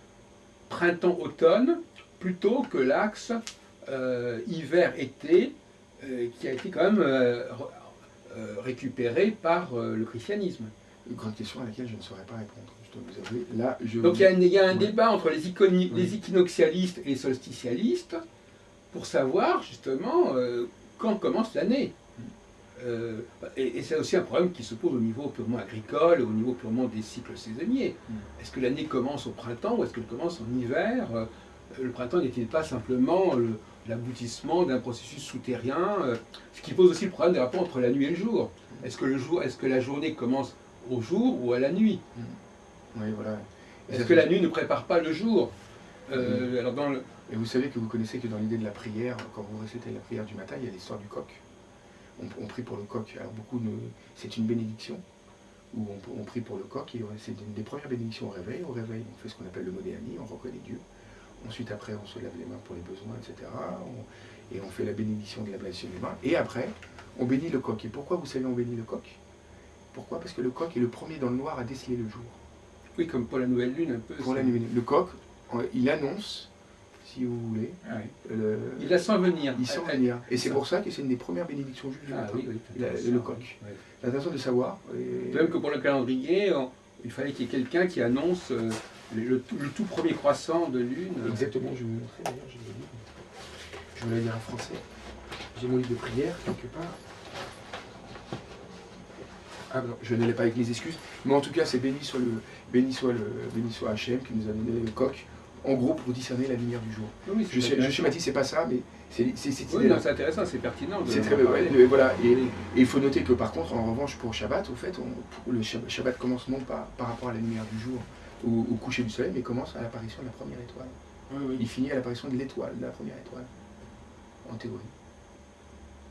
printemps-automne plutôt que l'axe hiver-été qui a été quand même récupéré par le christianisme? Une grande question à laquelle je ne saurais pas répondre. Je dois vous avouer. Là, donc il y a un débat entre les équinoxialistes et les solsticialistes pour savoir justement quand commence l'année. Et c'est aussi un problème qui se pose au niveau purement agricole, au niveau purement des cycles saisonniers. Est-ce que l'année commence au printemps ou est-ce qu'elle commence en hiver? Le printemps n'est-il pas simplement l'aboutissement d'un processus souterrain, ce qui pose aussi le problème des rapports entre la nuit et le jour. Est-ce que la journée commence au jour ou à la nuit? Oui, voilà. Est-ce que la nuit ne prépare pas le jour? Alors Et vous savez que vous connaissez que dans l'idée de la prière, quand vous récitez la prière du matin, il y a l'histoire du coq. on prie pour le coq. Alors c'est une bénédiction, où on prie pour le coq, et c'est une des premières bénédictions au réveil. Au réveil, on fait ce qu'on appelle le Modéani, on reconnaît Dieu. Ensuite, après, on se lave les mains pour les besoins, etc. Et on fait la bénédiction de l'ablation des mains. Et après, on bénit le coq. Et pourquoi, vous savez, on bénit le coq? Pourquoi? Parce que le coq est le premier dans le noir à déceler le jour. Oui, comme pour la nouvelle lune, un peu. Pour la nouvelle lune. Le coq, il annonce, si vous voulez, il la sent venir. Il sent venir. Et c'est pour ça que c'est une des premières bénédictions juives du matin, le coq. Oui. C'est intéressant de savoir. Même que pour le calendrier, il fallait qu'il y ait quelqu'un qui annonce le tout premier croissant de lune. Exactement, je vais vous montrer d'ailleurs, je vais la lire en français. J'ai mon livre de prière quelque part. Ah non, je ne l'ai pas avec mes excuses. Mais en tout cas, c'est béni soit Hachem qui nous a donné le coq, en gros pour discerner la lumière du jour. Oui, je schématise, c'est pas ça, mais c'est oui, c'est intéressant, c'est pertinent. C'est très voilà. Et il faut noter que par contre, en revanche, pour Shabbat, au fait, le Shabbat commence non pas par rapport à la lumière du jour ou au coucher du soleil, mais commence à l'apparition de la première étoile. Oui, oui. Il finit à l'apparition de l'étoile, de la première étoile, en théorie.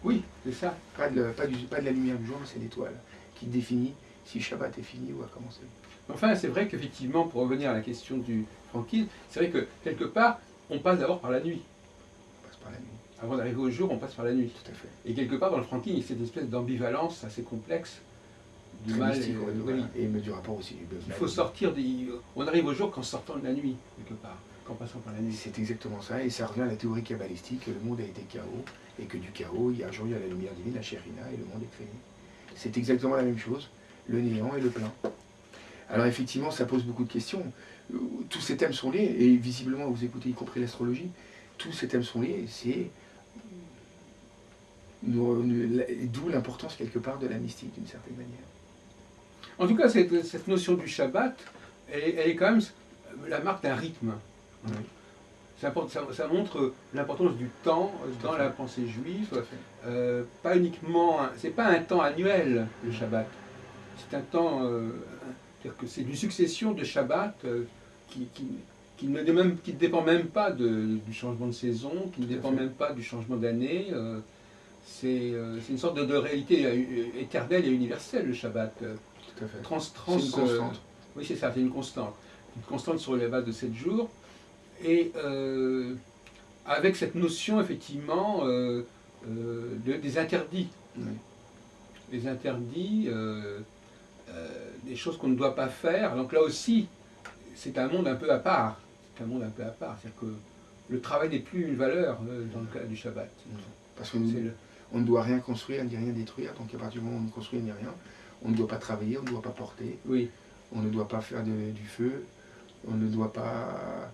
Oui, c'est ça. Pas de la lumière du jour, mais c'est l'étoile qui définit si Shabbat est fini ou a commencé. Enfin, c'est vrai qu'effectivement, pour revenir à la question du franquisme, c'est vrai que quelque part, on passe d'abord par la nuit. On passe par la nuit. Avant d'arriver au jour, on passe par la nuit. Tout à fait. Et quelque part, dans le franquisme, il y a cette espèce d'ambivalence assez complexe du très mal mystique, et du rapport aussi. Il faut sortir on arrive au jour qu'en sortant de la nuit, quelque part, qu'en passant par la nuit. C'est exactement ça, et ça revient à la théorie kabbalistique, que le monde a été chaos, et que du chaos, il y a aujourd'hui la lumière divine, la Shérina, et le monde est créé. C'est exactement la même chose, le néant et le plein. Alors effectivement, ça pose beaucoup de questions. Tous ces thèmes sont liés, et visiblement, vous écoutez, y compris l'astrologie, tous ces thèmes sont liés, c'est d'où l'importance quelque part de la mystique, d'une certaine manière. En tout cas, cette notion du Shabbat, elle est quand même la marque d'un rythme. Oui. Ça montre l'importance du temps dans la pensée juive. Pas uniquement, c'est pas un temps annuel, le Shabbat. C'est un temps, c'est-à-dire que c'est une succession de Shabbat qui ne dépend même pas du changement de saison, qui ne dépend même pas du changement d'année. C'est une sorte de réalité éternelle et universelle, le Shabbat. Tout à fait. C'est une constante. Oui, c'est ça, c'est une constante. Une constante sur la base de 7 jours. Et avec cette notion, effectivement, des interdits. Oui. Les interdits, des choses qu'on ne doit pas faire. Donc là aussi, c'est un monde un peu à part. C'est un monde un peu à part. C'est-à-dire que le travail n'est plus une valeur dans le cas du Shabbat. Parce qu'on ne doit rien construire ni rien détruire. Donc à partir du moment où on ne construit ni rien, on ne doit pas travailler, on ne doit pas porter. Oui. On ne doit pas faire du feu. On ne doit pas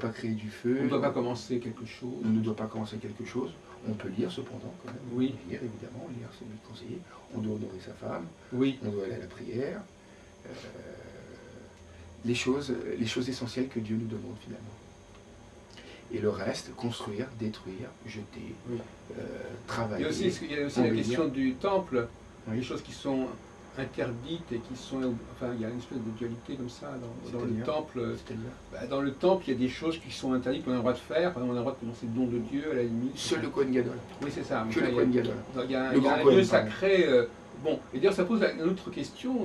créer du feu. On ne doit pas commencer quelque chose. On ne doit pas commencer quelque chose. On peut lire cependant quand même. Oui. Lire évidemment, lire c'est lui conseiller. On doit honorer sa femme. Oui. On doit aller à la prière. Les choses essentielles que Dieu nous demande finalement. Et le reste, construire, détruire, jeter, oui. Travailler. Il y a aussi la question du temple. Oui. Les choses qui sont interdites et qui sont... Enfin, il y a une espèce de dualité comme ça dans le temple. Dans le temple, il y a des choses qui sont interdites qu'on a le droit de faire. Par exemple, on a le droit de prononcer le nom de Dieu, à la limite. Seul le Kohen Gadol. Oui, c'est ça. Que le Kohen Gadol. Il y a un lieu sacré. Bon, et d'ailleurs, ça pose une autre question,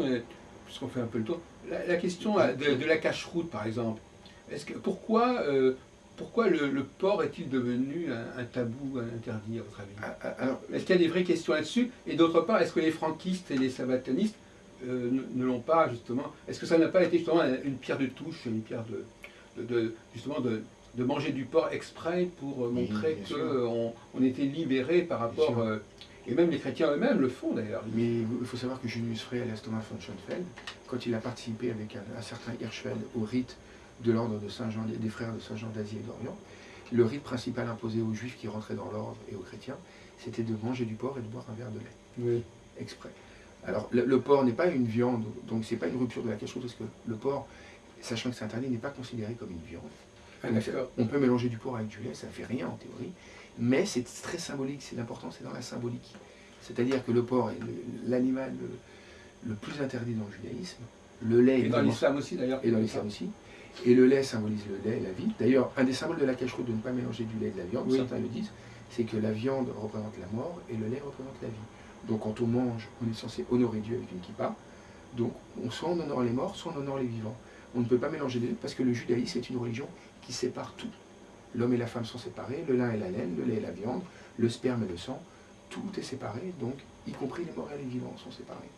puisqu'on fait un peu le tour. La question de la cache-route, par exemple. Pourquoi le porc est-il devenu un tabou, un interdit, à votre avis? Est-ce qu'il y a des vraies questions là-dessus? Et d'autre part, est-ce que les franquistes et les sabbatanistes ne l'ont pas, justement? Est-ce que ça n'a pas été justement une pierre de touche, une pierre de manger du porc exprès pour montrer qu'on était libéré par rapport... et même les chrétiens eux-mêmes le font d'ailleurs. Mais il faut savoir que Julius Frey, alias Thomas von Schoenfeld, quand il a participé avec un certain Hirschfeld au rite de l'ordre de Saint-Jean, des frères de Saint-Jean d'Asie et d'Orient, le rite principal imposé aux juifs qui rentraient dans l'ordre et aux chrétiens, c'était de manger du porc et de boire un verre de lait. Oui. Exprès. Alors le porc n'est pas une viande, donc c'est pas une rupture de la cache-route, parce que le porc, sachant que c'est interdit, n'est pas considéré comme une viande. On peut mélanger du porc avec du lait, ça ne fait rien en théorie, mais c'est très symbolique, c'est l'important, c'est dans la symbolique. C'est-à-dire que le porc est l'animal le plus interdit dans le judaïsme, le lait... Et dans l'islam aussi d'ailleurs. Et dans l'islam aussi. Et le lait symbolise le lait et la vie. D'ailleurs, un des symboles de la cache-route de ne pas mélanger du lait et de la viande, oui. Certains le disent, c'est que la viande représente la mort et le lait représente la vie. Donc quand on mange, on est censé honorer Dieu avec une kippa. Donc soit on honore les morts, soit on honore les vivants. On ne peut pas mélanger les deux parce que le judaïsme est une religion qui sépare tout. L'homme et la femme sont séparés, le lin et la laine, le lait et la viande, le sperme et le sang, tout est séparé, donc y compris les morts et les vivants sont séparés.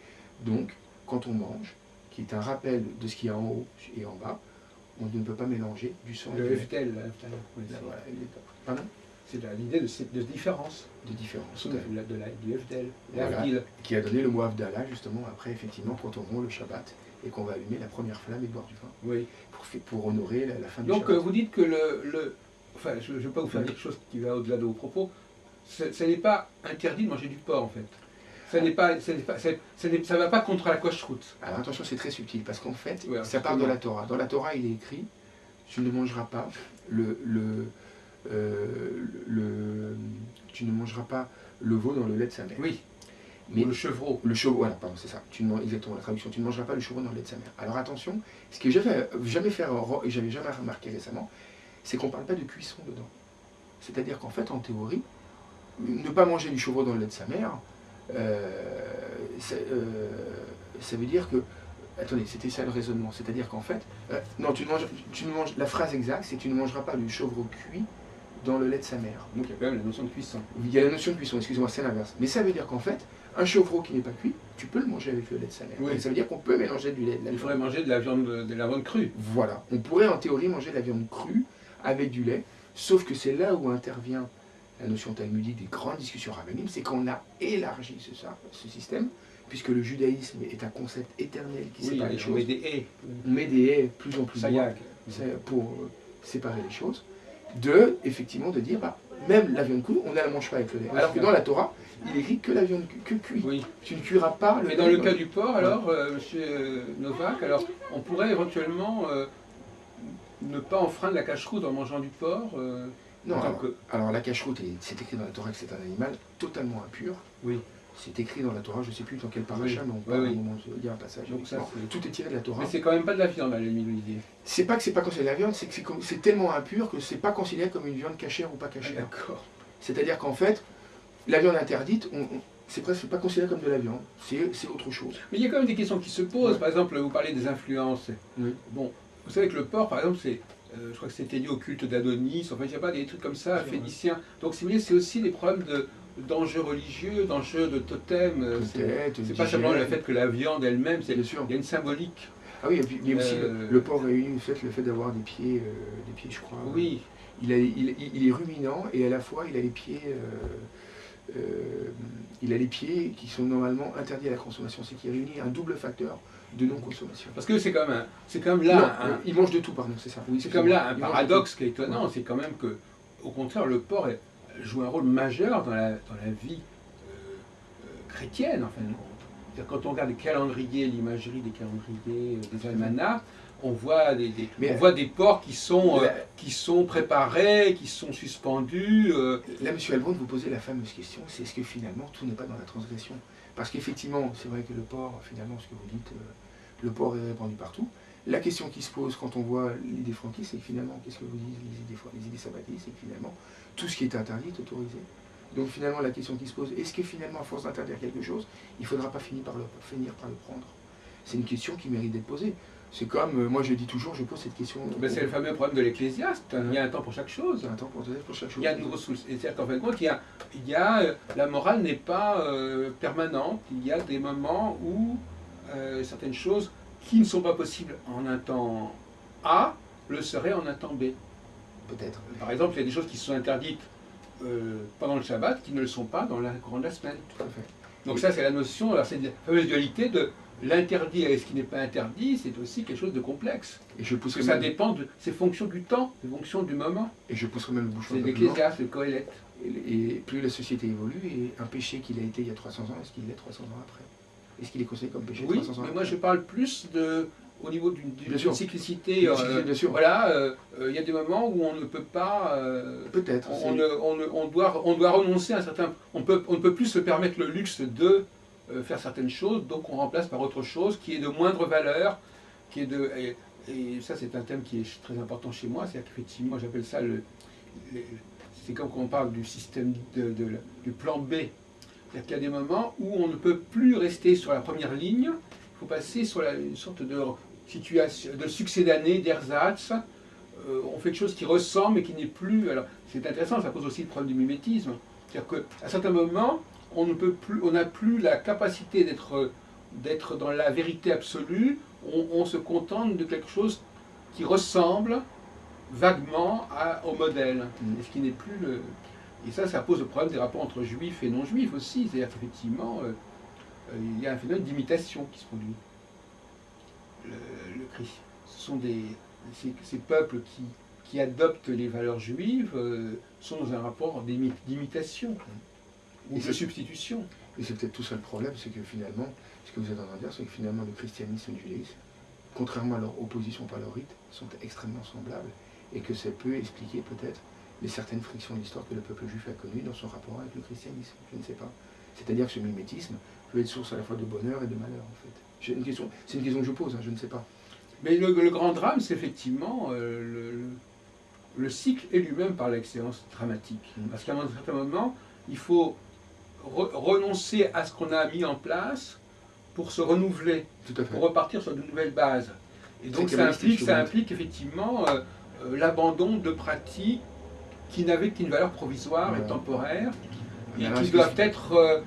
Donc quand on mange, qui est un rappel de ce qu'il y a en haut et en bas, on ne peut pas mélanger du sang et du lait. Le FDL, Voilà, pardon. c'est l'idée de différence. De différence. Du FDL. Voilà, qui a donné le mot Avdallah, justement, après, effectivement, quand on rompt le Shabbat et qu'on va allumer la première flamme et boire du vin. Oui. Pour honorer la fin du Donc, Shabbat. vous dites que enfin, je ne vais pas vous faire quelque chose qui va au-delà de vos propos. Ce n'est pas interdit de manger du porc, en fait. Ça ne va pas contre la kashrut. Alors attention, c'est très subtil, parce qu'en fait, Ouais, ça part de la Torah. Dans la Torah, il est écrit, tu ne mangeras pas tu ne mangeras pas le veau dans le lait de sa mère. Oui. Mais Ou le chevreau. Le chevreau, voilà, pardon, c'est ça. Exactement la traduction. Tu ne mangeras pas le chevreau dans le lait de sa mère. Alors attention, ce que j'avais jamais fait et j'avais jamais remarqué récemment, c'est qu'on ne parle pas de cuisson dedans. C'est-à-dire qu'en fait, en théorie, ne pas manger du chevreau dans le lait de sa mère, ça veut dire que. Attendez, c'était ça le raisonnement. C'est-à-dire qu'en fait, non, la phrase exacte, c'est tu ne mangeras pas du chevreau cuit dans le lait de sa mère. Donc il y a quand même la notion de cuisson. Il y a la notion de cuisson, excusez-moi, c'est l'inverse. Mais ça veut dire qu'en fait, un chevreau qui n'est pas cuit, tu peux le manger avec le lait de sa mère. Oui. Ça veut dire qu'on peut mélanger du lait de la Il viande. faudrait manger de la viande crue. Voilà. On pourrait en théorie manger de la viande crue avec du lait, sauf que c'est là où intervient la notion talmudique des grandes discussions rabbiniques, c'est qu'on a élargi ce système, puisque le judaïsme est un concept éternel qui sépare les choses. On met des haies. On met des haies plus en plus Sayag. pour séparer les choses. Effectivement, de dire, même la viande crue, on ne la mange pas avec le lait. Alors que dans la Torah, il est écrit que la viande cuite. Oui. Tu ne cuiras pas le lait. Mais dans le cas du porc, alors, monsieur Novak, alors, on pourrait éventuellement ne pas enfreindre la cacheroute en mangeant du porc Non, alors la cacheroute, c'est écrit dans la Torah que c'est un animal totalement impur. Oui. C'est écrit dans la Torah, je ne sais plus dans quel paracha, mais on parle un moment, il y a un passage. Donc ça, tout est tiré de la Torah. Mais c'est quand même pas de la viande, à l'humilier. C'est pas que c'est pas considéré la viande, c'est que c'est tellement impur que c'est pas considéré comme une viande cachère ou pas cachère. D'accord. C'est-à-dire qu'en fait, la viande interdite, c'est presque pas considéré comme de la viande, c'est autre chose. Mais il y a quand même des questions qui se posent. Ouais. Par exemple, vous parlez des influences. Oui. Bon, vous savez que le porc, par exemple, c'est, je crois que c'était lié au culte d'Adonis. Enfin, il n'y a pas des trucs comme ça, phéniciens. Donc, si vous voulez, c'est aussi des problèmes d'enjeux religieux, d'enjeux de totem. C'est pas seulement le fait que la viande elle-même, il y a une symbolique. Ah oui, et puis il y a aussi le porc réunit le fait d'avoir des pieds, je crois. Oui. Il est ruminant et à la fois il a les pieds. Il a les pieds qui sont normalement interdits à la consommation, c'est qu'il réunit un double facteur de non-consommation. Parce que c'est quand même là. Il mange de tout, pardon, c'est ça. Oui, c'est comme là un paradoxe qui est étonnant, c'est quand même que, au contraire, le porc joue un rôle majeur dans la vie chrétienne, en fin de compte. Quand on regarde les calendriers, l'imagerie des calendriers, des almanachs, on voit des porcs qui sont préparés, qui sont suspendus. Là, M. Albon, vous posez la fameuse question, c'est est-ce que finalement tout n'est pas dans la transgression? Parce qu'effectivement, c'est vrai que le porc, finalement, ce que vous dites, le porc est répandu partout. La question qui se pose quand on voit l'idée franquiste, c'est que finalement, qu'est-ce que vous disent les idées sabbatistes, c'est que finalement, tout ce qui est interdit est autorisé. Donc finalement, la question qui se pose, est-ce que finalement, à force d'interdire quelque chose, il ne faudra pas finir par le prendre? C'est une question qui mérite d'être posée. C'est comme, moi je dis toujours, je pose cette question... C'est le fameux problème de l'Ecclésiaste, il y a un temps pour chaque chose. Il y a un temps pour chaque chose. Il y a de nouveaux soucis. C'est-à-dire qu'en fin de compte, la morale n'est pas permanente, il y a des moments où certaines choses qui ne sont pas possibles en un temps A, le seraient en un temps B. Peut-être. Par exemple, il y a des choses qui sont interdites pendant le Shabbat qui ne le sont pas dans la grande semaine. Tout à fait. Donc ça, c'est la notion, c'est la fameuse dualité de l'interdit et ce qui n'est pas interdit, c'est aussi quelque chose de complexe. Et je pousserai ça dépend c'est fonction du temps, c'est fonction du moment. Et je pousserai même le bouchon. C'est l'Ecclésiaste, le Coëlette. Et plus la société évolue, et un péché qu'il a été il y a 300 ans, est-ce qu'il l'est 300 ans après? Est-ce qu'il est considéré comme péché 300 ans après? Mais moi je parle plus au niveau d'une cyclicité. Bien sûr. Voilà, il y a des moments où on ne peut pas. Peut-être. On doit renoncer à un certain. On ne peut plus se permettre le luxe de faire certaines choses, donc on remplace par autre chose qui est de moindre valeur, et ça c'est un thème qui est très important chez moi, c'est qu'effectivement j'appelle ça c'est comme quand on parle du système du plan B. C'est-à-dire qu'il y a des moments où on ne peut plus rester sur la première ligne, il faut passer sur une sorte de situation, de succédané, d'ersatz. On fait quelque chose qui ressemble mais qui n'est plus. Alors c'est intéressant, ça pose aussi le problème du mimétisme. C'est-à-dire qu'à certains moments, on n'a plus la capacité d'être dans la vérité absolue, on se contente de quelque chose qui ressemble vaguement au modèle, et ce qui n'est plus le... Et ça pose le problème des rapports entre juifs et non-juifs aussi, c'est-à-dire qu'effectivement, il y a un phénomène d'imitation qui se produit. Le Christ, ce sont ces peuples qui adoptent les valeurs juives sont dans un rapport d'imitation ou de substitution. Et c'est peut-être tout ça le problème, c'est que finalement, ce que vous êtes en train de dire, c'est que finalement le christianisme et le judaïsme, contrairement à leur opposition par leur rite, sont extrêmement semblables, et que ça peut expliquer peut-être les certaines frictions de l'histoire que le peuple juif a connues dans son rapport avec le christianisme. Je ne sais pas. C'est-à-dire que ce mimétisme peut être source à la fois de bonheur et de malheur, en fait. C'est une question que je pose, hein, je ne sais pas. Mais le grand drame, c'est effectivement le cycle est lui-même par l'excellence dramatique. Parce qu'à un certain moment, il faut renoncer à ce qu'on a mis en place pour se renouveler, pour repartir sur de nouvelles bases. Et donc ça implique effectivement l'abandon de pratiques qui n'avaient qu'une valeur provisoire et temporaire, et qui doivent être...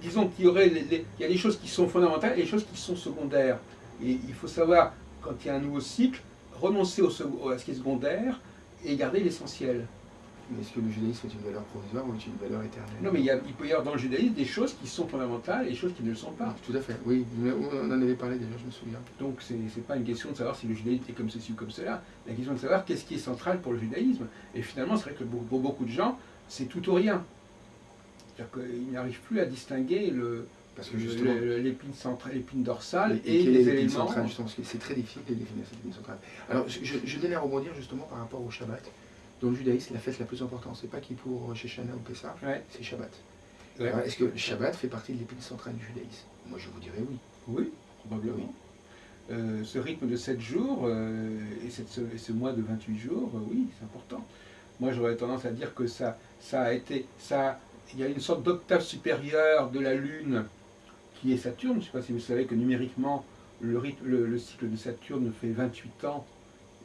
disons qu'il y a des choses qui sont fondamentales et des choses qui sont secondaires. Et il faut savoir, quand il y a un nouveau cycle, renoncer à ce qui est secondaire et garder l'essentiel. Mais est-ce que le judaïsme est une valeur provisoire ou est une valeur éternelle? Non, mais il peut y avoir dans le judaïsme des choses qui sont fondamentales et des choses qui ne le sont pas. Tout à fait, oui. On en avait parlé déjà, je me souviens. Donc c'est pas une question de savoir si le judaïsme est comme ceci ou comme cela. La question de savoir qu'est-ce qui est central pour le judaïsme. Et finalement, c'est vrai que pour beaucoup de gens, c'est tout ou rien. C'est-à-dire qu'ils n'arrivent plus à distinguer l'épine dorsale et les éléments. C'est très difficile de définir cette épine centrale. Alors, je tenais à rebondir justement par rapport au Shabbat. Dans le judaïsme, la fête la plus importante, c'est pas Kippour, Rosh Hashanah ou Pessah, c'est Shabbat. Ouais. Est-ce que le Shabbat fait partie de l'épine centrale du judaïsme? Moi, je vous dirais oui. Oui, probablement. Oui. Ce rythme de 7 jours et ce mois de 28 jours, oui, c'est important. Moi, j'aurais tendance à dire que il y a une sorte d'octave supérieure de la Lune qui est Saturne. Je ne sais pas si vous savez que numériquement, le cycle de Saturne fait 28 ans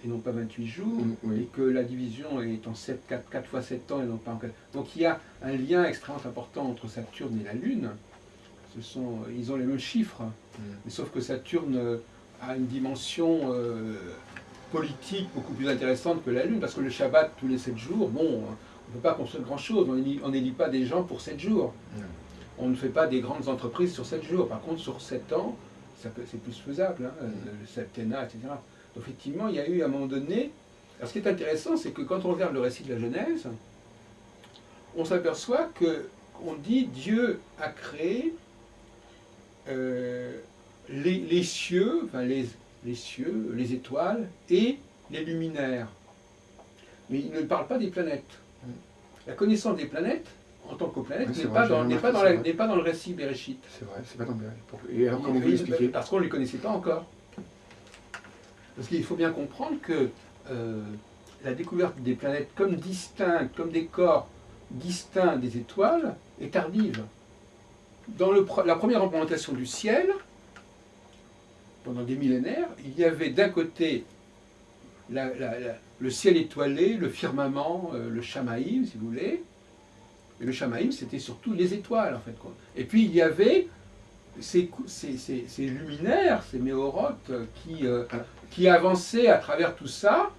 et non pas 28 jours, et que la division est en 4 fois 7 ans et non pas en 4. Donc il y a un lien extrêmement important entre Saturne et la Lune. Ils ont les mêmes chiffres, mais sauf que Saturne a une dimension politique beaucoup plus intéressante que la Lune, parce que le Shabbat, tous les 7 jours, bon, on ne peut pas construire grand-chose, on n'élit pas des gens pour 7 jours. On ne fait pas des grandes entreprises sur 7 jours. Par contre, sur 7 ans, c'est plus faisable, hein, le septennat, etc. Donc, effectivement, il y a eu à un moment donné... Alors, ce qui est intéressant, c'est que quand on regarde le récit de la Genèse, on s'aperçoit qu'on dit Dieu a créé les cieux, enfin les cieux, les étoiles et les luminaires. Mais il ne parle pas des planètes. La connaissance des planètes, en tant que planète, n'est pas dans le récit Bereshit. C'est vrai, c'est pas dans le Bereshit. Et alors, comment vous l'expliquez? Parce qu'on ne les connaissait pas encore. Parce qu'il faut bien comprendre que la découverte des planètes comme distinctes, comme des corps distincts des étoiles, est tardive. Dans la première représentation du ciel, pendant des millénaires, il y avait d'un côté le ciel étoilé, le firmament, le Shamaïm, si vous voulez. Et le Shamaïm, c'était surtout les étoiles, en fait. Et puis, il y avait ces luminaires, ces méorotes qui avançaient à travers tout ça,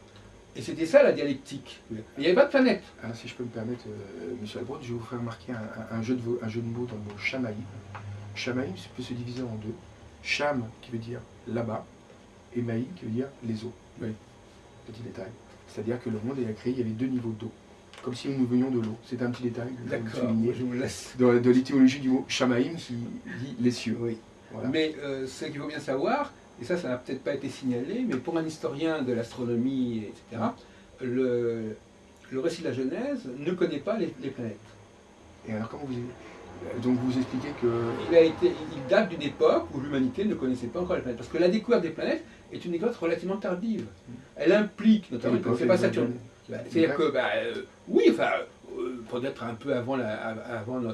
et c'était ça la dialectique. Mais il n'y avait pas de planète. Alors, si je peux me permettre, M. Albrod, je vais vous faire remarquer un jeu de mots dans le mot Shamaïm. Shamaïm peut se diviser en deux. Sham, qui veut dire là-bas, et Maïm, qui veut dire les eaux. Oui. Petit détail. C'est-à-dire que le monde est créé, il y avait deux niveaux d'eau. Comme si nous venions de l'eau. C'est un petit détail que je souligner. Je vous laisse. De l'étymologie du mot Shamaïm qui dit les cieux. Oui. Voilà. Mais ce qu'il faut bien savoir, et ça n'a peut-être pas été signalé, mais pour un historien de l'astronomie, etc., le récit de la Genèse ne connaît pas les planètes. Et alors comment donc vous expliquez que... Il date d'une époque où l'humanité ne connaissait pas encore les planètes. Parce que la découverte des planètes est une découverte relativement tardive. Elle implique, notamment, c'est pas Saturne. C'est-à-dire que, oui, enfin, peut-être un peu avant, avant la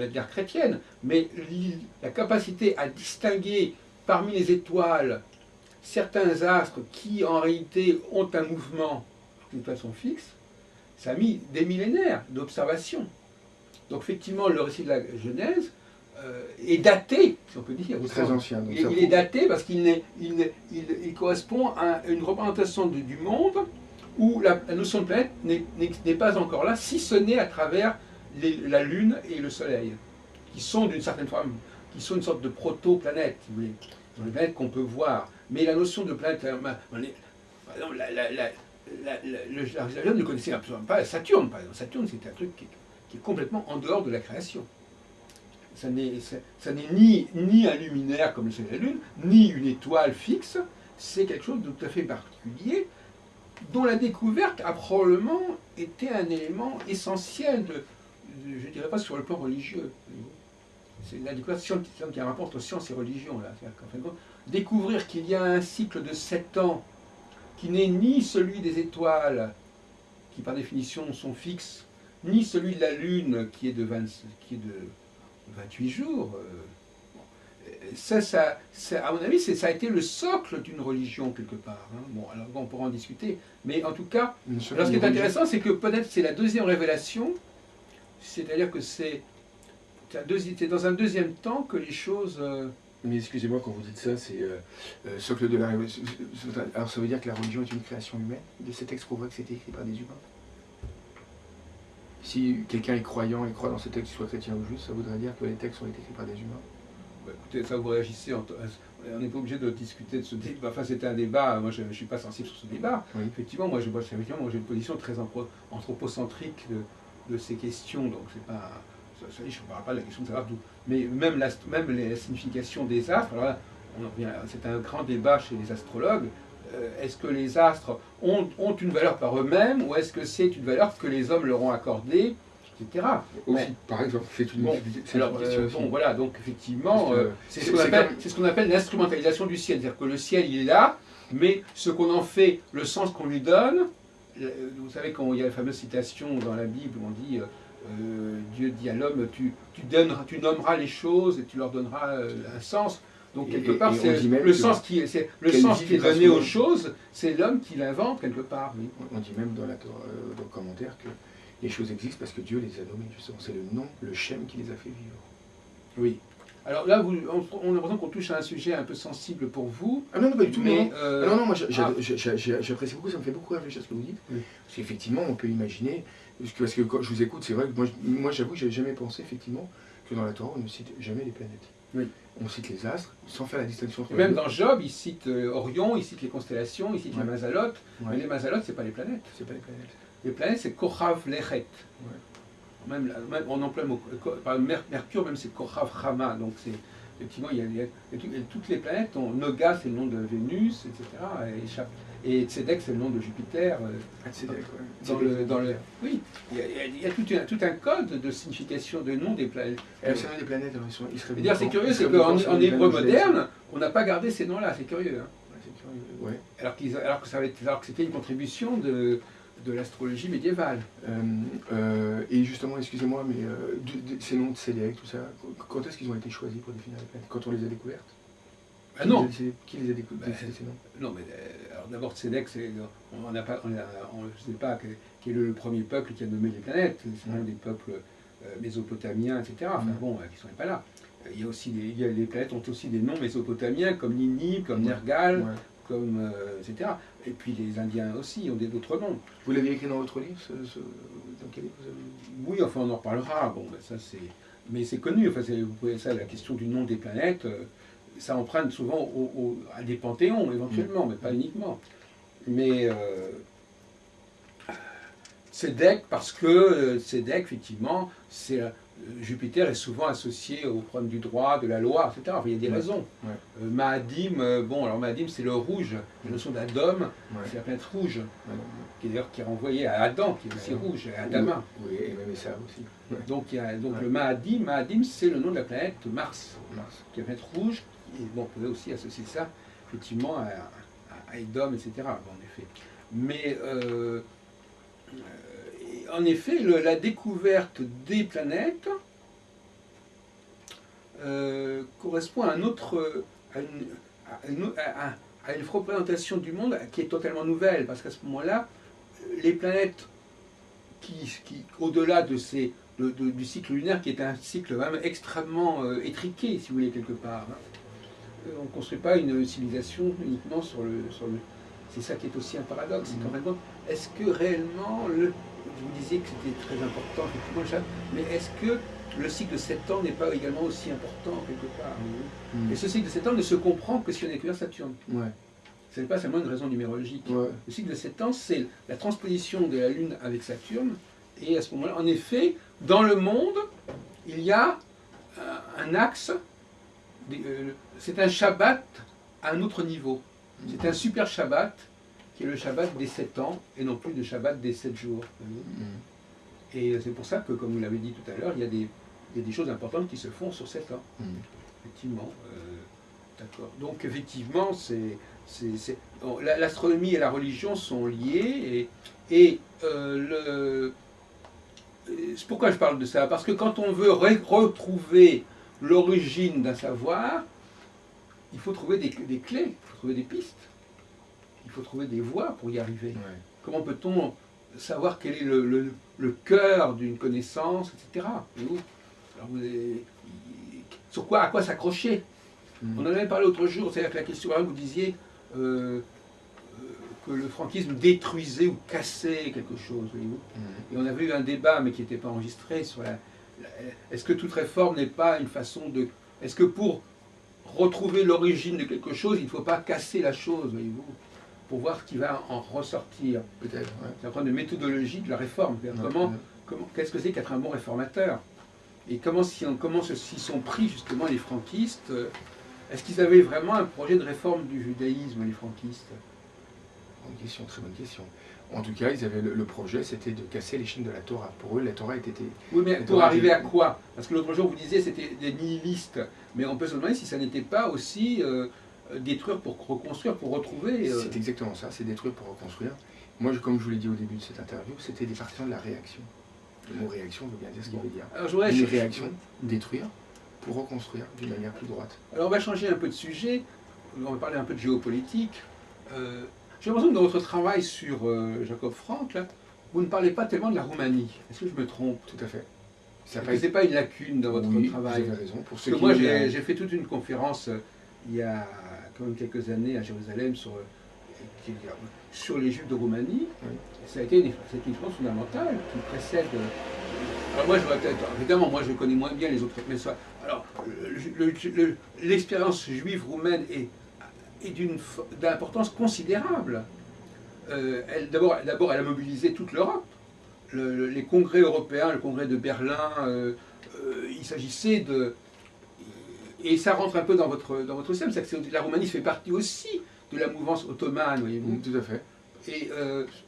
guerre chrétienne, mais la capacité à distinguer parmi les étoiles certains astres qui, en réalité, ont un mouvement, les étoiles sont fixes, ça a mis des millénaires d'observation. Donc, effectivement, le récit de la Genèse est daté, si on peut dire. Très ancien. Donc Il est daté parce qu'il il correspond à une représentation du monde où la notion de planète n'est pas encore là, si ce n'est à travers la Lune et le Soleil, qui sont d'une certaine forme, qui sont une sorte de proto-planète, si vous voulez. Ce sont les planètes qu'on peut voir. Mais la notion de planète, par exemple, la Genèse ne connaissait absolument pas Saturne, par exemple. Saturne, c'est un truc qui est complètement en dehors de la création. Ça n'est ni un luminaire comme le Soleil et la Lune, ni une étoile fixe, c'est quelque chose de tout à fait particulier, dont la découverte a probablement été un élément essentiel, je ne dirais pas sur le plan religieux. C'est la découverte qui a un rapport entre science et religion. Là. En fin de compte, découvrir qu'il y a un cycle de 7 ans qui n'est ni celui des étoiles, qui par définition sont fixes, ni celui de la Lune qui est de 28 jours. À mon avis, ça a été le socle d'une religion quelque part. Hein. Bon, alors on pourra en discuter, mais en tout cas, alors, ce qui est intéressant, c'est que peut-être c'est la deuxième révélation, c'est-à-dire que c'est dans un deuxième temps que les choses. Mais excusez-moi, quand vous dites ça, c'est socle de la révélation. Alors ça veut dire que la religion est une création humaine? De ces textes prouveraient que c'était écrit par des humains? Si quelqu'un est croyant et croit dans ces textes, qu'il soit chrétien ou juif, ça voudrait dire que les textes ont été écrits par des humains? Écoutez, ça vous réagissez, on n'est pas obligé de discuter de ce débat. Enfin, c'était un débat, moi je ne suis pas sensible sur ce débat. Oui. Effectivement, moi j'ai une position très anthropocentrique de ces questions, donc c'est pas. Je ne parle pas de la question de savoir d'où. Mais même la signification des astres, alors là, c'est un grand débat chez les astrologues. Est-ce que les astres ont une valeur par eux-mêmes ou est-ce que c'est une valeur que les hommes leur ont accordée, etc. Aussi, par exemple, c'est une question. Bon, voilà, donc effectivement, c'est ce qu'on appelle l'instrumentalisation du ciel. C'est-à-dire que le ciel, il est là, mais ce qu'on en fait, le sens qu'on lui donne, vous savez, quand il y a la fameuse citation dans la Bible où on dit Dieu dit à l'homme, tu nommeras les choses et tu leur donneras un sens. Donc quelque part, c'est le sens qui est donné aux choses, c'est l'homme qui l'invente quelque part. Oui. On dit même dans le commentaire que les choses existent parce que Dieu les a nommées, justement. C'est le nom, le shem qui les a fait vivre. Oui. Alors là, on a l'impression qu'on touche à un sujet un peu sensible pour vous. Ah non, non, pas du tout. Mais, non, moi j'apprécie beaucoup, ça me fait beaucoup réfléchir à ce que vous dites. Oui. Parce qu'effectivement, on peut imaginer, parce que quand je vous écoute, c'est vrai que moi j'avoue que je n'avais jamais pensé effectivement que dans la Torah, on ne cite jamais les planètes. Oui. On cite les astres, sans faire la distinction entre les deux. Même dans Job, il cite Orion, il cite les constellations, il cite les mazalotes. Ouais. Mais les mazalotes, c'est pas les planètes. C'est pas les planètes. Les planètes, c'est Kochav Lechet. Ouais. Même on emploie le mot. Mercure, même c'est Kochav Chama. Donc c'est effectivement, toutes les planètes ont Noga, c'est le nom de Vénus, etc. Et Tzedek, c'est le nom de Jupiter. Tzedek, oui. Oui, il y a tout un code de signification de nom des planètes. Et le nom des planètes, ils seraient. C'est curieux, c'est qu'en hébreu moderne, on n'a pas gardé ces noms-là. C'est curieux. Hein. C'est curieux. Ouais. Alors que c'était une contribution de l'astrologie médiévale. Et justement, excusez-moi, mais ces noms de Tzedek, tout ça, quand est-ce qu'ils ont été choisis pour définir les planètes? Quand on les a découvertes? Ah non. Qui les a découvertes, ces noms? Non, mais alors d'abord Tzedek, on ne sait pas quel est le premier peuple qui a nommé les planètes. C'est l'un des peuples mésopotamiens, etc. Enfin bon, qui ne sont pas là. Les planètes ont aussi des noms mésopotamiens comme Nini, comme Nergal. Comme, etc. Et puis les Indiens aussi ont d'autres noms. Vous l'avez écrit dans votre livre dans quel livre vous avez... Oui, enfin on en reparlera. Bon, ben, ça c'est, mais c'est connu. Enfin, vous pouvez la question du nom des planètes, ça emprunte souvent à des panthéons éventuellement, mais pas uniquement. Mais Tzedek, parce que Tzedek, effectivement, Jupiter est souvent associé au problème du droit, de la loi, etc. Enfin, il y a des raisons. Ouais. Maadim, alors Maadim, c'est le rouge. La notion d'Adam, c'est la planète rouge, qui est d'ailleurs qui est renvoyée à Adam, qui est aussi rouge, et à Adama. Oui, et même ça aussi. Donc, le Maadim, c'est le nom de la planète Mars, qui est la planète rouge. Et bon, on pouvait aussi associer ça, effectivement, à Edom, etc. Bon, en effet. Mais en effet, la découverte des planètes correspond à, un autre, à une représentation du monde qui est totalement nouvelle, parce qu'à ce moment-là, les planètes au-delà de du cycle lunaire, qui est un cycle vraiment extrêmement étriqué, si vous voulez, quelque part, hein. On ne construit pas une civilisation uniquement sur le... C'est ça qui est aussi un paradoxe, c'est qu'en fait, est-ce que réellement, vous disiez que c'était très important, effectivement, mais est-ce que le cycle de 7 ans n'est pas également aussi important, quelque part? Et ce cycle de 7 ans ne se comprend que si on est découvert Saturne. Ouais. Ce n'est pas seulement une raison numérologique. Ouais. Le cycle de 7 ans, c'est la transposition de la Lune avec Saturne. Et à ce moment-là, en effet, dans le monde, il y a un axe, c'est un Shabbat à un autre niveau. C'est un super Shabbat, qui est le Shabbat des 7 ans, et non plus le Shabbat des 7 jours. Et c'est pour ça que, comme vous l'avez dit tout à l'heure, il y a des choses importantes qui se font sur 7 ans. Effectivement. D'accord. Donc, effectivement, l'astronomie et la religion sont liées. C'est pourquoi je parle de ça? Parce que quand on veut retrouver l'origine d'un savoir, il faut trouver des clés, il faut trouver des pistes, il faut trouver des voies pour y arriver. Ouais. Comment peut-on savoir quel est le cœur d'une connaissance, etc. Alors, à quoi s'accrocher? On en avait parlé l'autre jour, c'est-à-dire que la question, vous disiez que le franquisme détruisait ou cassait quelque chose, voyez-vous. Et on avait eu un débat, mais qui n'était pas enregistré, sur est-ce que toute réforme n'est pas une façon de... Est-ce que pour retrouver l'origine de quelque chose, il ne faut pas casser la chose, voyez-vous, pour voir ce qui va en ressortir? Peut-être, ouais. C'est un problème de méthodologie de la réforme. Qu'est-ce que c'est qu'être un bon réformateur? Et comment s'y sont pris, justement, les franquistes? Est-ce qu'ils avaient vraiment un projet de réforme du judaïsme, les franquistes? Bonne question, très bonne question. En tout cas, ils avaient le projet, c'était de casser les chaînes de la Torah. Pour eux, la Torah était... Oui, mais pour arriver à quoi? Parce que l'autre jour, vous disiez c'était des nihilistes. Mais on peut se demander si ça n'était pas aussi détruire pour reconstruire, pour retrouver... C'est exactement ça, c'est détruire pour reconstruire. Moi, comme je vous l'ai dit au début de cette interview, c'était des partisans de la réaction. Le mot réaction veut bien dire ce qu'il veut dire. Alors, une réaction, détruire, pour reconstruire d'une manière plus droite. Alors on va changer un peu de sujet, on va parler un peu de géopolitique. J'ai l'impression que dans votre travail sur Jacob Frank, là, vous ne parlez pas tellement de la Roumanie. Est-ce que je me trompe? Tout à fait. Ce n'est pas une lacune dans votre travail? Vous avez raison. Parce que moi j'ai fait toute une conférence il y a quand même quelques années à Jérusalem sur les Juifs de Roumanie. Oui. Ça a été une conférence fondamentale qui précède... Alors moi, évidemment, moi je connais moins bien les autres, mais ça... Alors, l'expérience juive roumaine est d'une importance considérable. D'abord, elle a mobilisé toute l'Europe. Les congrès européens, le congrès de Berlin, il s'agissait de... Et ça rentre un peu dans votre système, c'est que la Roumanie fait partie aussi de la mouvance ottomane, voyez-vous. Tout à fait.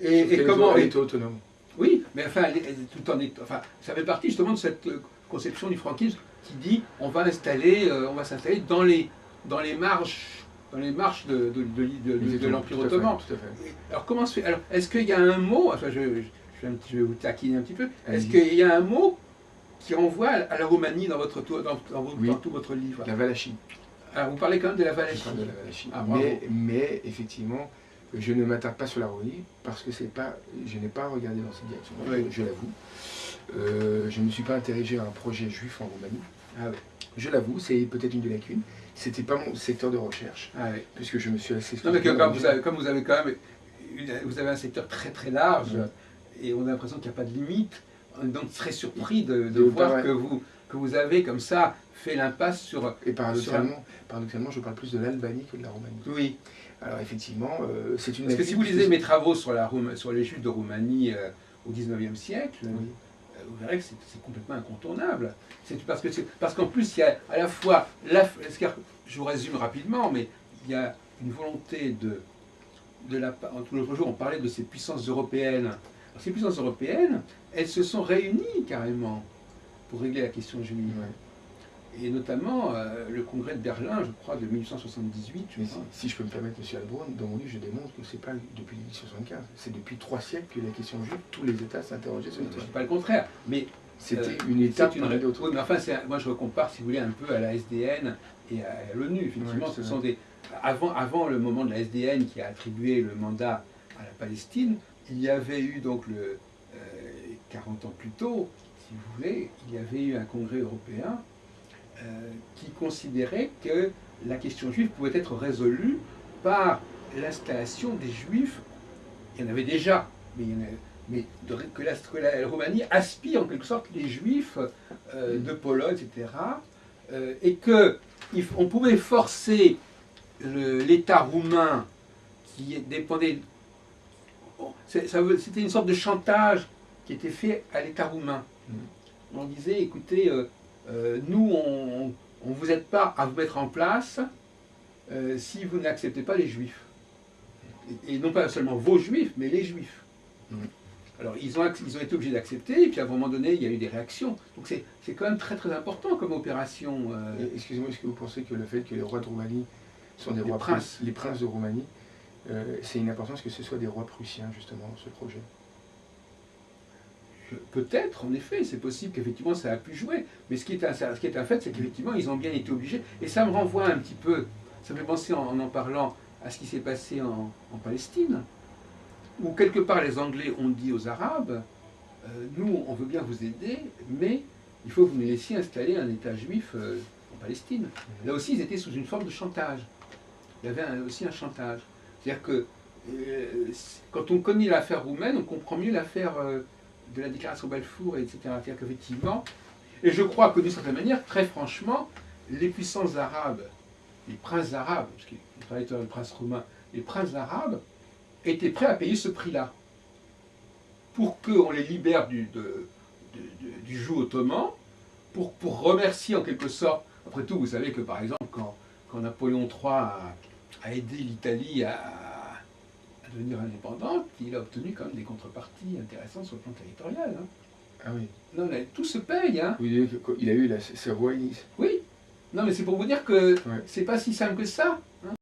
Et comment... Elle était autonome. Oui, mais enfin, ça fait partie justement de cette conception du franquisme qui dit on va s'installer dans les marches de l'Empire ottoman. Tout à fait. Alors comment se fait? Alors est-ce qu'il y a un mot, enfin je vais vous taquiner un petit peu, est-ce qu'il y a un mot qui renvoie à la Roumanie dans tout votre livre? La Valachie. Alors vous parlez quand même de la Valachie. Je parle de la Valachie. Mais effectivement, je ne m'attarde pas sur la Roumanie parce que je n'ai pas regardé dans cette direction. Oui. Je l'avoue. Je ne me suis pas intéressé à un projet juif en Roumanie. Ah oui. Je l'avoue, c'est peut-être une des lacunes. C'était pas mon secteur de recherche. Ah oui. Puisque je me suis assez... Non mais comme vous avez quand même... Vous avez un secteur très très large, et on a l'impression qu'il n'y a pas de limite. On est donc très surpris de voir que vous avez comme ça fait l'impasse sur... Et paradoxalement, je parle plus de l'Albanie que de la Roumanie. Oui. Alors effectivement, c'est une... Parce que si vous lisez mes travaux sur les Juifs de Roumanie au XIXe siècle, vous verrez que c'est complètement incontournable. Parce qu'en plus, il y a à la fois... je vous résume rapidement, mais il y a une volonté l'autre jour, on parlait de ces puissances européennes. Alors, ces puissances européennes, elles se sont réunies carrément pour régler la question juive. et notamment le congrès de Berlin, je crois, de 1878. Mais si je peux me permettre, M. Albrun, dans mon livre, je démontre que ce n'est pas depuis 1875, c'est depuis 3 siècles que la question juive, tous les États s'interrogeaient sur Je la ne question. dis pas le contraire, mais C'était une étape parmi d'autres. Oui, mais enfin, moi je compare, si vous voulez, un peu à la SDN et à l'ONU. Effectivement, ce sont des. Avant le moment de la SDN qui a attribué le mandat à la Palestine, il y avait eu donc 40 ans plus tôt, si vous voulez, il y avait eu un congrès européen qui considérait que la question juive pouvait être résolue par l'installation des juifs. Il y en avait déjà, mais que la Roumanie aspire en quelque sorte les juifs de Pologne, etc. Et qu'on pouvait forcer l'État roumain qui dépendait. C'était une sorte de chantage qui était fait à l'État roumain. On disait, écoutez, nous, on ne vous aide pas à vous mettre en place si vous n'acceptez pas les juifs. Et non pas seulement vos juifs, mais les juifs. Alors ils ont été obligés d'accepter, et puis à un moment donné, il y a eu des réactions. Donc c'est quand même très très important comme opération. Excusez-moi, est-ce que vous pensez que le fait que les rois de Roumanie sont des rois princes, les princes de Roumanie, c'est une importance que ce soit des rois prussiens, justement, dans ce projet? Peut-être, en effet, c'est possible qu'effectivement ça a pu jouer. Mais ce qui est un fait, c'est qu'effectivement, ils ont bien été obligés. Et ça me renvoie un petit peu, ça me fait penser en parlant à ce qui s'est passé en Palestine, où quelque part les Anglais ont dit aux Arabes, nous, on veut bien vous aider, mais il faut que vous nous laissiez installer un État juif en Palestine. Là aussi, ils étaient sous une forme de chantage. Il y avait aussi un chantage. C'est-à-dire que quand on connaît l'affaire roumaine, on comprend mieux l'affaire de la déclaration Balfour, etc. C'est-à-dire qu'effectivement, et je crois que d'une certaine manière, très franchement, les puissances arabes, les princes arabes, parce qu'il fallait être le prince roumain, les princes arabes étaient prêts à payer ce prix-là pour qu'on les libère du joug ottoman, pour remercier en quelque sorte. Après tout, vous savez que par exemple, quand Napoléon III a aidé l'Italie à devenir indépendante, il a obtenu quand même des contreparties intéressantes sur le plan territorial. Hein. Ah oui. Non, mais tout se paye. Hein. Il a eu ses rois et Nice. Oui. Non, mais c'est pour vous dire que ouais. c'est pas si simple que ça.